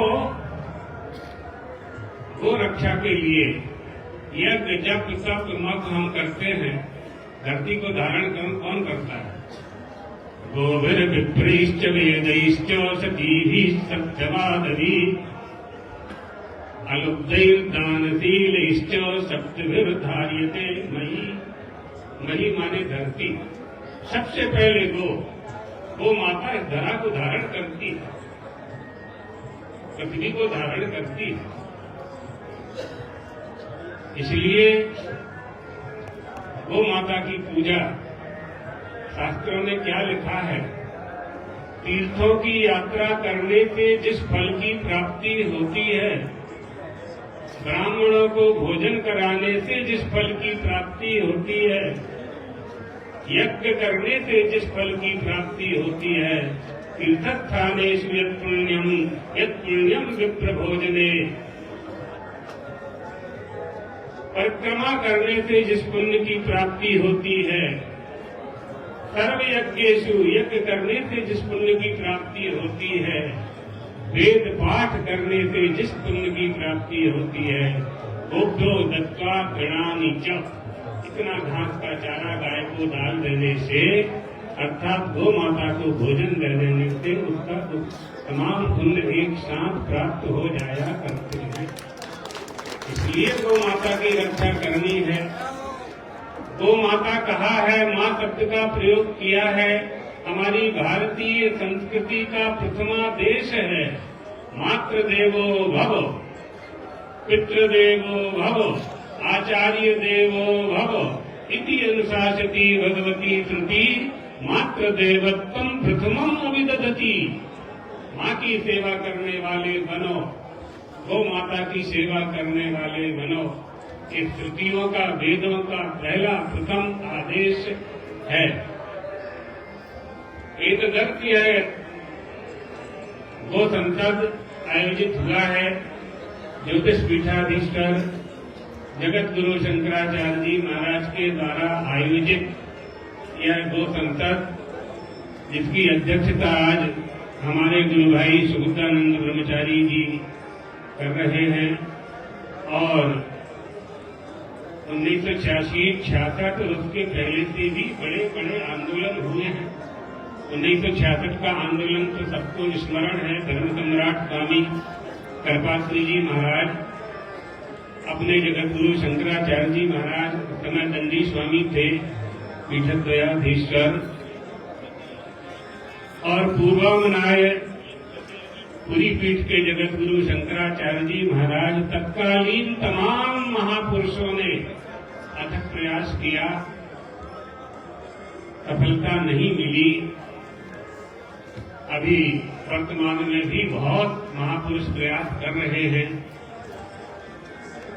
गो रक्षा के लिए यज्ञ जप तप मत हम करते हैं, धरती को धारण कौन करता है? गोविर विप्रीश्च वेदैश्च सतीभिः सत्यवादभिः अलुब्धैर्दानशीलैश्च सप्तभिर्धार्यते मयि। मयि माने धरती। सबसे पहले गो माता इस धरा को धारण करती है, पृथ्वी को धारण करती है। इसलिए गो माता की पूजा, शास्त्रों ने क्या लिखा है? तीर्थों की यात्रा करने से जिस फल की प्राप्ति होती है, ब्राह्मणों को भोजन कराने से जिस फल की प्राप्ति होती है, यज्ञ करने से जिस फल की प्राप्ति होती है, तीर्थस्थानेषु यत् पुण्यम विप्र भोजने, परिक्रमा करने से जिस पुण्य की प्राप्ति होती है, सर्व यज्ञेषु यज्ञ करने से जिस पुण्य की प्राप्ति होती है, वेद पाठ करने से जिस पुण्य की प्राप्ति होती है, गोभ्यो दत्त्वा गणानि च, इतना घास का चारा गाय को डाल देने से, अर्थात गो माता को भोजन दे देने से उसका तमाम पुण्य एक साथ प्राप्त हो जाया करते हैं। इसलिए गो माता की रक्षा करनी है। गो माता कहा है, मां शब्द का प्रयोग किया है, हमारी भारतीय संस्कृति का प्रथमा देश है। मातृदेवो भव, पितृदेवो भव, आचार्य देवो भव इति अनुशासति भगवती श्रुति। मातृदेवत्वं प्रथमम् अभिदधति। माँ की सेवा करने वाले बनो, गो माता की सेवा करने वाले बनो। ये श्रुतियों का, वेदों का पहला प्रथम आदेश है। एतदर्थी गो संसद आयोजित हुआ है। ज्योतिष पीठाधीश्वर जगत गुरु शंकराचार्य जी महाराज के द्वारा आयोजित यह गो संसद, जिसकी अध्यक्षता आज हमारे गुरु भाई सुबुद्धानंद ब्रह्मचारी जी कर रहे हैं। और 1966-66 और उसके पहले से भी बड़े बड़े आंदोलन हुए हैं। 1966 का आंदोलन तो सबको स्मरण है। धर्म सम्राट स्वामी कृपाश्री जी महाराज, अपने जगत गुरु शंकराचार्य जी महाराज उस समय दंडी स्वामी थे, पीठद्वयाधीश्वर, और पूर्वामनाय पूरी पीठ के जगत गुरु शंकराचार्य जी महाराज, तत्कालीन तमाम महापुरुषों ने अथक प्रयास किया, सफलता नहीं मिली। अभी वर्तमान में भी बहुत महापुरुष प्रयास कर रहे हैं।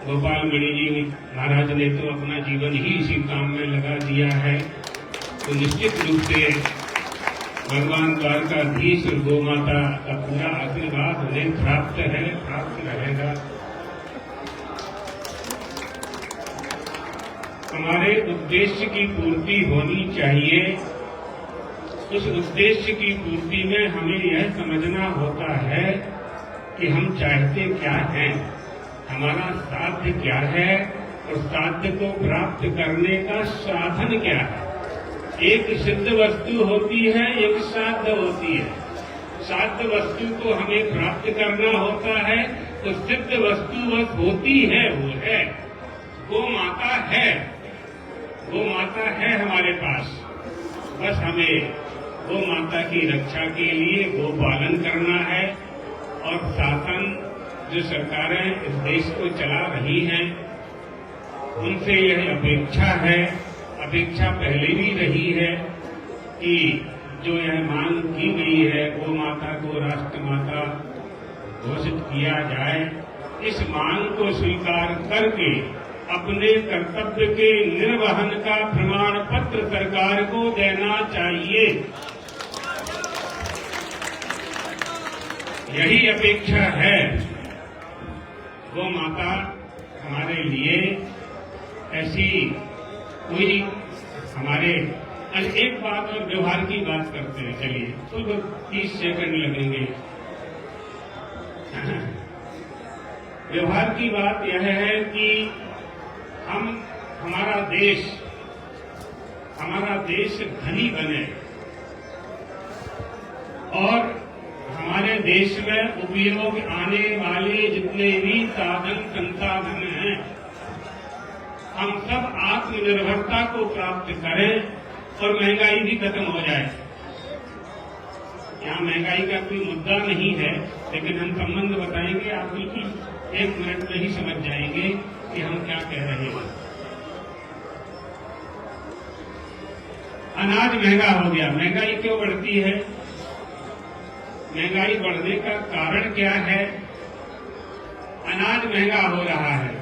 गोपाल मणि जी महाराज ने तो अपना जीवन ही इसी काम में लगा दिया है। तो निश्चित रूप से भगवान द्वारकाधीश गो माता का पूरा आशीर्वाद उन्हें प्राप्त है, प्राप्त रहेगा। हमारे उद्देश्य की पूर्ति होनी चाहिए। उस उद्देश्य की पूर्ति में हमें यह समझना होता है कि हम चाहते क्या हैं, हमारा साध्य क्या है और साध्य को प्राप्त करने का साधन क्या है। एक सिद्ध वस्तु होती है, एक साध्य होती है। साध्य वस्तु को हमें प्राप्त करना होता है तो सिद्ध वस्तु बस होती है, वो है गो माता है। गो माता है हमारे पास, बस हमें गो माता की रक्षा के लिए गो पालन करना है। और शासन जो सरकारें इस देश को चला रही हैं उनसे यह अपेक्षा है, अपेक्षा पहले भी रही है कि जो यह मांग की गई है गो माता को राष्ट्र माता घोषित किया जाए, इस मांग को स्वीकार करके अपने कर्तव्य के निर्वहन का प्रमाण पत्र सरकार को देना चाहिए। यही अपेक्षा है। गो माता हमारे लिए ऐसी कोई हमारे एक बात और व्यवहार की बात करते हैं। चलिए तो 30 सेकंड लगेंगे। व्यवहार की बात यह है कि हमारा देश धनी बने और हमारे देश में उपयोग आने वाले जितने भी साधन संसाधन हैं, हम सब आत्मनिर्भरता को प्राप्त करें और महंगाई भी खत्म हो जाए। यहाँ महंगाई का कोई मुद्दा नहीं है, लेकिन हम संबंध बताएंगे, आप बिल्कुल 1 मिनट में ही समझ जाएंगे कि हम क्या कह रहे हैं। अनाज महंगा हो गया। महंगाई क्यों बढ़ती है? महंगाई बढ़ने का कारण क्या है? अनाज महंगा हो रहा है।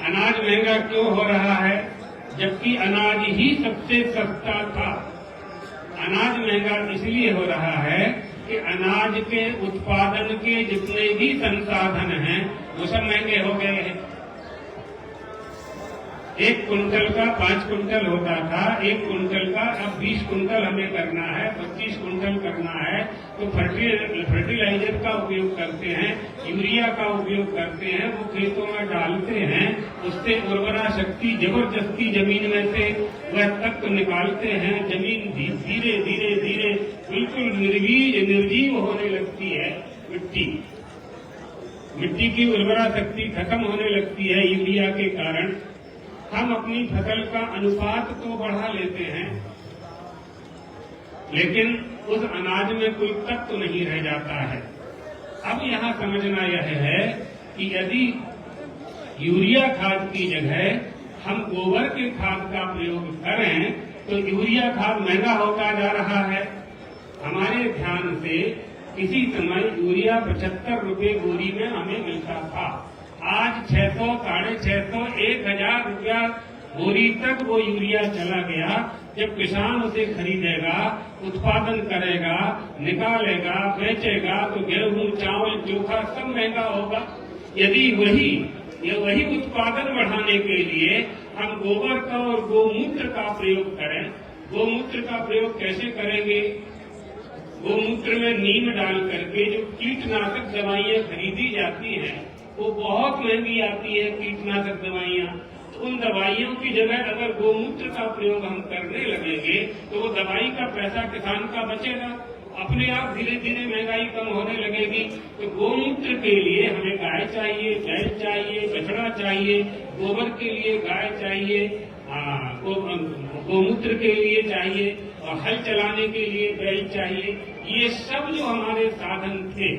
अनाज महंगा क्यों हो रहा है? जबकि अनाज ही सबसे सस्ता था। अनाज महंगा इसलिए हो रहा है कि अनाज के उत्पादन के जितने भी संसाधन हैं वो सब महंगे हो गए हैं। 1 कुंटल का 5 कुंटल होता था, 1 कुंटल का अब 20 कुंटल हमें करना है, 25 कुंटल करना है, तो फर्टिलाइजर का उपयोग करते हैं, यूरिया का उपयोग करते हैं, वो खेतों में डालते हैं, उससे उर्वरा शक्ति जबरदस्ती जमीन में से वह तत्व निकालते हैं। जमीन धीरे धीरे धीरे बिल्कुल निर्जीव होने लगती है। मिट्टी की उर्वरा शक्ति खत्म होने लगती है यूरिया के कारण। हम अपनी फसल का अनुपात तो बढ़ा लेते हैं, लेकिन उस अनाज में कोई तत्व नहीं रह जाता है। अब यहाँ समझना यह है कि यदि यूरिया खाद की जगह हम गोबर के खाद का प्रयोग करें तो यूरिया खाद महंगा होता जा रहा है। हमारे ध्यान से किसी समय यूरिया 75 रुपए बोरी में हमें मिलता था। आज 600, 650, 1000 रुपया बोरी तक वो यूरिया चला गया। जब किसान उसे खरीदेगा, उत्पादन करेगा, निकालेगा, बेचेगा तो गेहूं, चावल, चोखा सब महंगा होगा। यदि वही उत्पादन बढ़ाने के लिए हम गोबर का और गोमूत्र का प्रयोग करें, गोमूत्र का प्रयोग कैसे करेंगे? गोमूत्र में नीम डाल करके जो कीटनाशक दवाइयां खरीदी जाती हैं वो बहुत महंगी आती है कीटनाशक दवाइयां। तो उन दवाइयों की जगह अगर गोमूत्र का प्रयोग हम करने लगेंगे तो वो दवाई का पैसा किसान का बचेगा। अपने आप धीरे धीरे महंगाई कम होने लगेगी। तो गोमूत्र के लिए हमें गाय चाहिए, बैल चाहिए, बछड़ा चाहिए, गोबर के लिए गाय चाहिए, गोमूत्र के लिए चाहिए और हल चलाने के लिए बैल चाहिए। ये सब जो हमारे साधन थे,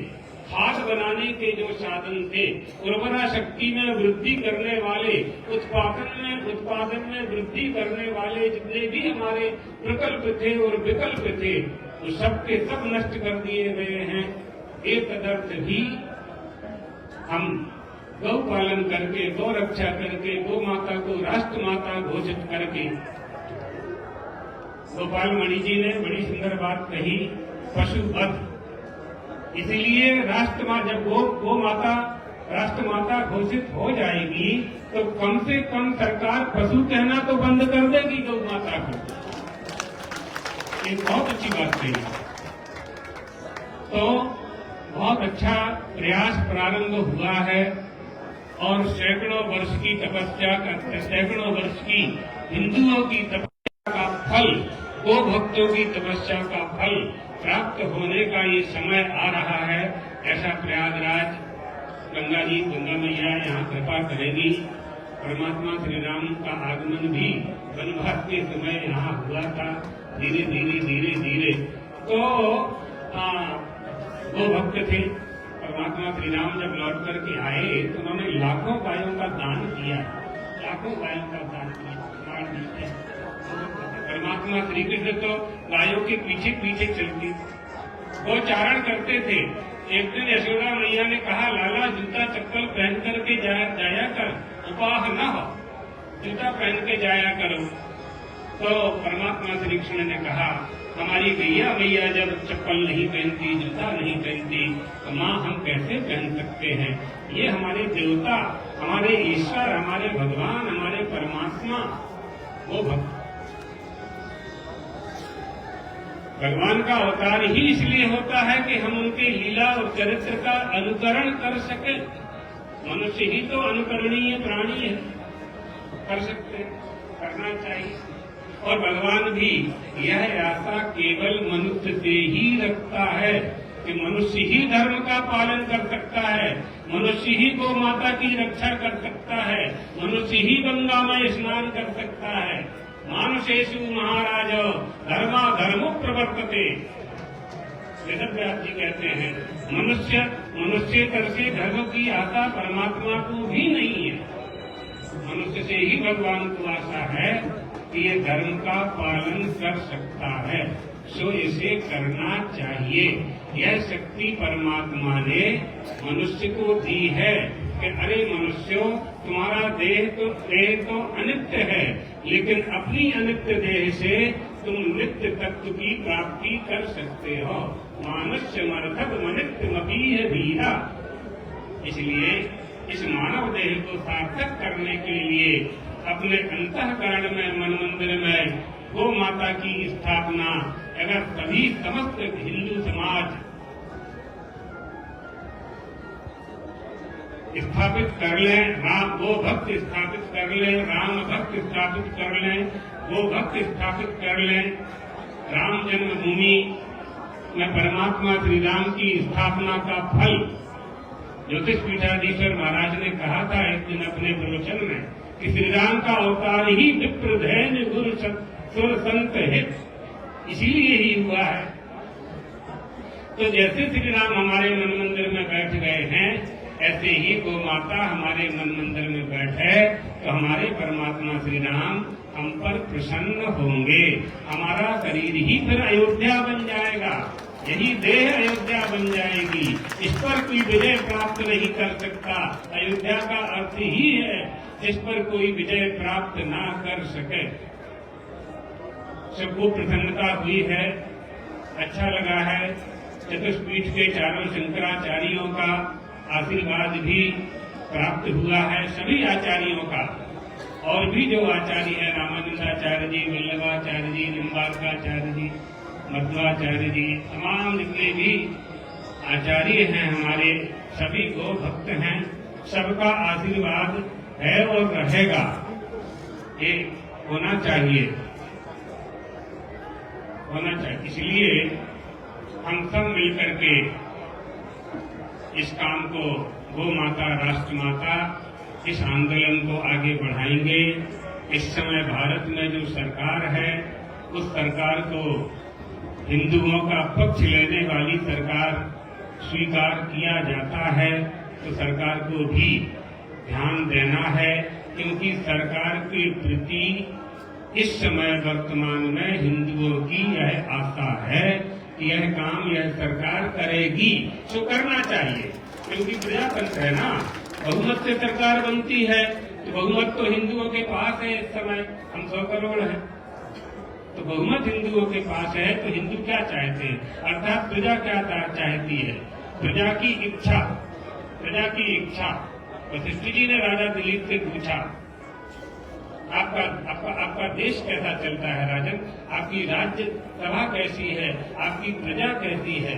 खाद बनाने के जो साधन थे, उर्वरा शक्ति में वृद्धि करने वाले, उत्पादन में वृद्धि करने वाले जितने भी हमारे प्रकल्प थे और विकल्प थे वो सबके सब नष्ट कर दिए गए हैं। एक तदर्थ भी हम गौ पालन करके, गौ रक्षा करके, गौ माता को राष्ट्र माता घोषित करके, गोपाल मणि जी ने बड़ी सुंदर बात कही, पशुवध। इसलिए राष्ट्र माता, जब गौ माता राष्ट्रमाता घोषित हो जाएगी तो कम से कम सरकार पशु कहना तो बंद कर देगी गौ माता को। ये बहुत अच्छी बात कही। तो बहुत अच्छा प्रयास प्रारंभ हुआ है और सैकड़ों वर्ष की तपस्या का, सैकड़ों वर्ष की हिंदुओं की तपस्या का फल, गो भक्तों की तपस्या का फल प्राप्त होने का ये समय आ रहा है। ऐसा प्रयागराज गंगा जी, गंगा मैया यहाँ कृपा करेगी। परमात्मा श्री राम का आगमन भी वनवास के समय यहाँ हुआ था। धीरे धीरे धीरे धीरे तो वो भक्त थे। परमात्मा श्री राम जब लौट करके आए तो उन्होंने लाखों गायों का दान किया, लाखों गायों का दान किया। परमात्मा श्री कृष्ण तो गायों के पीछे पीछे चलते, वो चारण करते थे। एक दिन यशोदा मैया ने कहा, लाला जूता चप्पल पहन करके जाया कर, उपाह न हो, जूता पहन के जाया करो। तो परमात्मा श्री कृष्ण ने कहा, हमारी गैया मैया जब चप्पल नहीं पहनती, जूता नहीं पहनती, तो माँ हम कैसे पहन सकते हैं। ये हमारे देवता, हमारे ईश्वर, हमारे भगवान, हमारे परमात्मा, वो भगवान का अवतार ही इसलिए होता है कि हम उनके लीला और चरित्र का अनुकरण कर सके। मनुष्य ही तो अनुकरणीय प्राणी है, कर सकते, करना चाहिए। और भगवान भी यह आशा केवल मनुष्य से ही रखता है कि मनुष्य ही धर्म का पालन कर सकता है, मनुष्य ही गौ माता की रक्षा कर सकता है, मनुष्य ही गंगा में स्नान कर सकता है। मानुषेषु महाराज धर्मा धर्मो प्रवर्तते। वेदव्यास जी कहते हैं मनुष्य से धर्म की आशा परमात्मा को भी नहीं है। मनुष्य से ही भगवान को आशा है कि ये धर्म का पालन कर सकता है, सो इसे करना चाहिए। यह शक्ति परमात्मा ने मनुष्य को दी है कि अरे मनुष्यों, तुम्हारा देह तो अनित्य है, लेकिन अपनी अनित्य देह से तुम नित्य तत्व की प्राप्ति कर सकते हो। मानुष्य मर्धक मनित्य मपीह धीरा। इसलिए इस मानव देह को सार्थक करने के लिए अपने अंतःकरण में, मन मंदिर में गौ माता की स्थापना अगर सभी समस्त हिंदू समाज स्थापित कर लें, गो भक्त स्थापित कर लें, राम भक्त स्थापित कर लें, गो भक्त स्थापित कर लें, राम जन्मभूमि में परमात्मा श्री राम की स्थापना का फल ज्योतिष पीठाधीश्वर महाराज ने कहा था एक दिन अपने प्रवचन में कि श्री राम का अवतार ही विप्र धैर्य गुरु सुर संत हित, इसीलिए ही हुआ है। तो जैसे श्री राम हमारे मन मंदिर में बैठ गए हैं, ऐसे ही गो माता हमारे मन मंदिर में बैठे तो हमारे परमात्मा श्री राम हम पर प्रसन्न होंगे। हमारा शरीर ही फिर अयोध्या बन जाएगा, यही देह अयोध्या बन जाएगी। इस पर कोई विजय प्राप्त नहीं कर सकता। अयोध्या का अर्थ ही है जिस पर कोई विजय प्राप्त ना कर सके। सबको प्रसन्नता हुई है, अच्छा लगा है। चतुष्पीठ के चारों शंकराचार्यों का आशीर्वाद भी प्राप्त हुआ है, सभी आचार्यों का। और भी जो आचार्य है, रामानंदाचार्य जी, वल्लभाचार्य जी, निम्बार्काचार्य जी, मध्वाचार्य जी, तमाम जितने भी आचार्य हैं हमारे, सभी गो भक्त हैं, सबका आशीर्वाद है और रहेगा। ये होना चाहिए, होना चाहिए। इसलिए हम सब मिलकर के इस काम को, गो माता राष्ट्र माता, इस आंदोलन को आगे बढ़ाएंगे। इस समय भारत में जो सरकार है, उस सरकार को हिंदुओं का पक्ष लेने वाली सरकार स्वीकार किया जाता है, तो सरकार को भी ध्यान देना है, क्योंकि सरकार के प्रति इस समय वर्तमान में हिंदुओं की यह आशा है कि यह काम यह सरकार करेगी, तो करना चाहिए। क्योंकि प्रजातंत्र है ना, बहुमत से सरकार बनती है, तो बहुमत तो हिंदुओं के पास है। इस समय हम 100 करोड़ हैं, तो बहुमत हिंदुओं के पास है। तो हिंदू क्या चाहते हैं, अर्थात प्रजा क्या चाहती है, प्रजा की इच्छा, प्रजा की इच्छा। वशिष्ठ जी ने राजा दिलीप से पूछा, आपका देश कैसा चलता है राजन, आपकी राज्य सभा कैसी है, आपकी प्रजा कैसी है।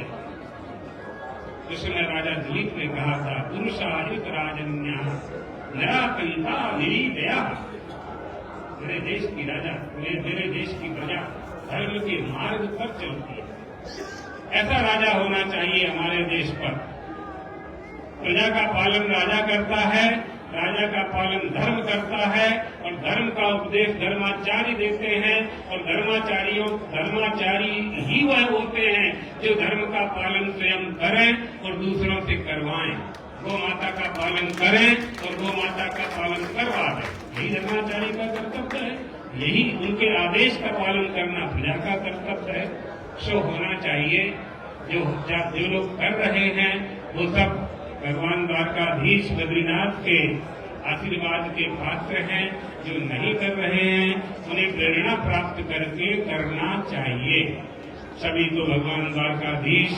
उस समय राजा दिलीप ने कहा था, पुरुषायुत राजन्या नराकंता निरीदया। मेरे देश की राजा, मेरे देश की प्रजा धर्म के मार्ग पर चलती है। ऐसा राजा होना चाहिए हमारे देश पर। प्रजा का पालन राजा करता है, राजा का पालन धर्म करता है, और धर्म का उपदेश धर्माचार्य देते हैं, और धर्माचारी ही वह होते हैं जो धर्म का पालन स्वयं करें और दूसरों से करवाएं। गौ माता का पालन करें और गौ माता का पालन करवा दें, यही धर्माचारी का कर्तव्य है। यही उनके आदेश का पालन करना प्रजा का कर्तव्य है। सो होना चाहिए। जो लोग कर रहे हैं वो सब भगवान द्वारकाधीश बद्रीनाथ के आशीर्वाद के पात्र हैं। जो नहीं कर रहे हैं उन्हें प्रेरणा प्राप्त करके करना चाहिए। सभी को भगवान द्वारकाधीश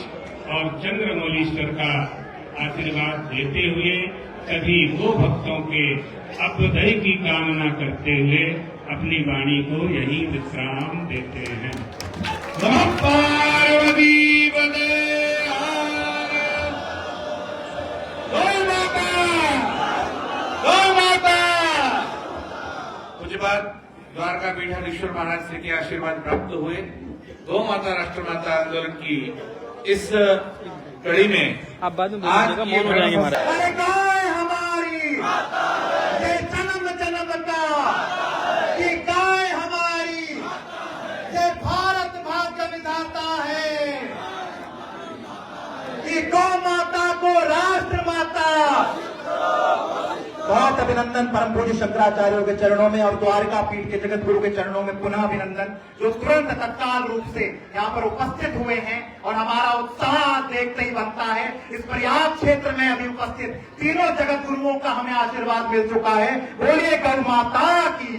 और चंद्रमौलीश्वर का आशीर्वाद देते हुए सभी गो भक्तों के अभ्युदय की कामना करते हुए अपनी वाणी को यही विश्राम देते हैं। नमः पार्वती पते गौ माता। मुझे बाद द्वारका पीठाधीश्वर महाराज से के आशीर्वाद प्राप्त हुए। गौ माता राष्ट्र माता आंदोलन की इस कड़ी में आप बाद में आज बोलिएगा, मौन हो जाएंगे महाराज। अरे गाय हमारी ये जन्म जन्म का, ये गाय हमारी ये भारत भाग्य विधाता है, ये गौ माता को राष्ट्र माता। बहुत अभिनंदन परम पूज्य शंकराचार्यों के चरणों में और द्वारका पीठ के जगत गुरु के चरणों में पुनः अभिनंदन, जो तुरंत तत्काल रूप से यहाँ पर उपस्थित हुए हैं। और हमारा उत्साह देखते ही बनता है। इस प्रयाग क्षेत्र में अभी उपस्थित तीनों जगत गुरुओं का हमें आशीर्वाद मिल चुका है। बोलिए गौ माता की।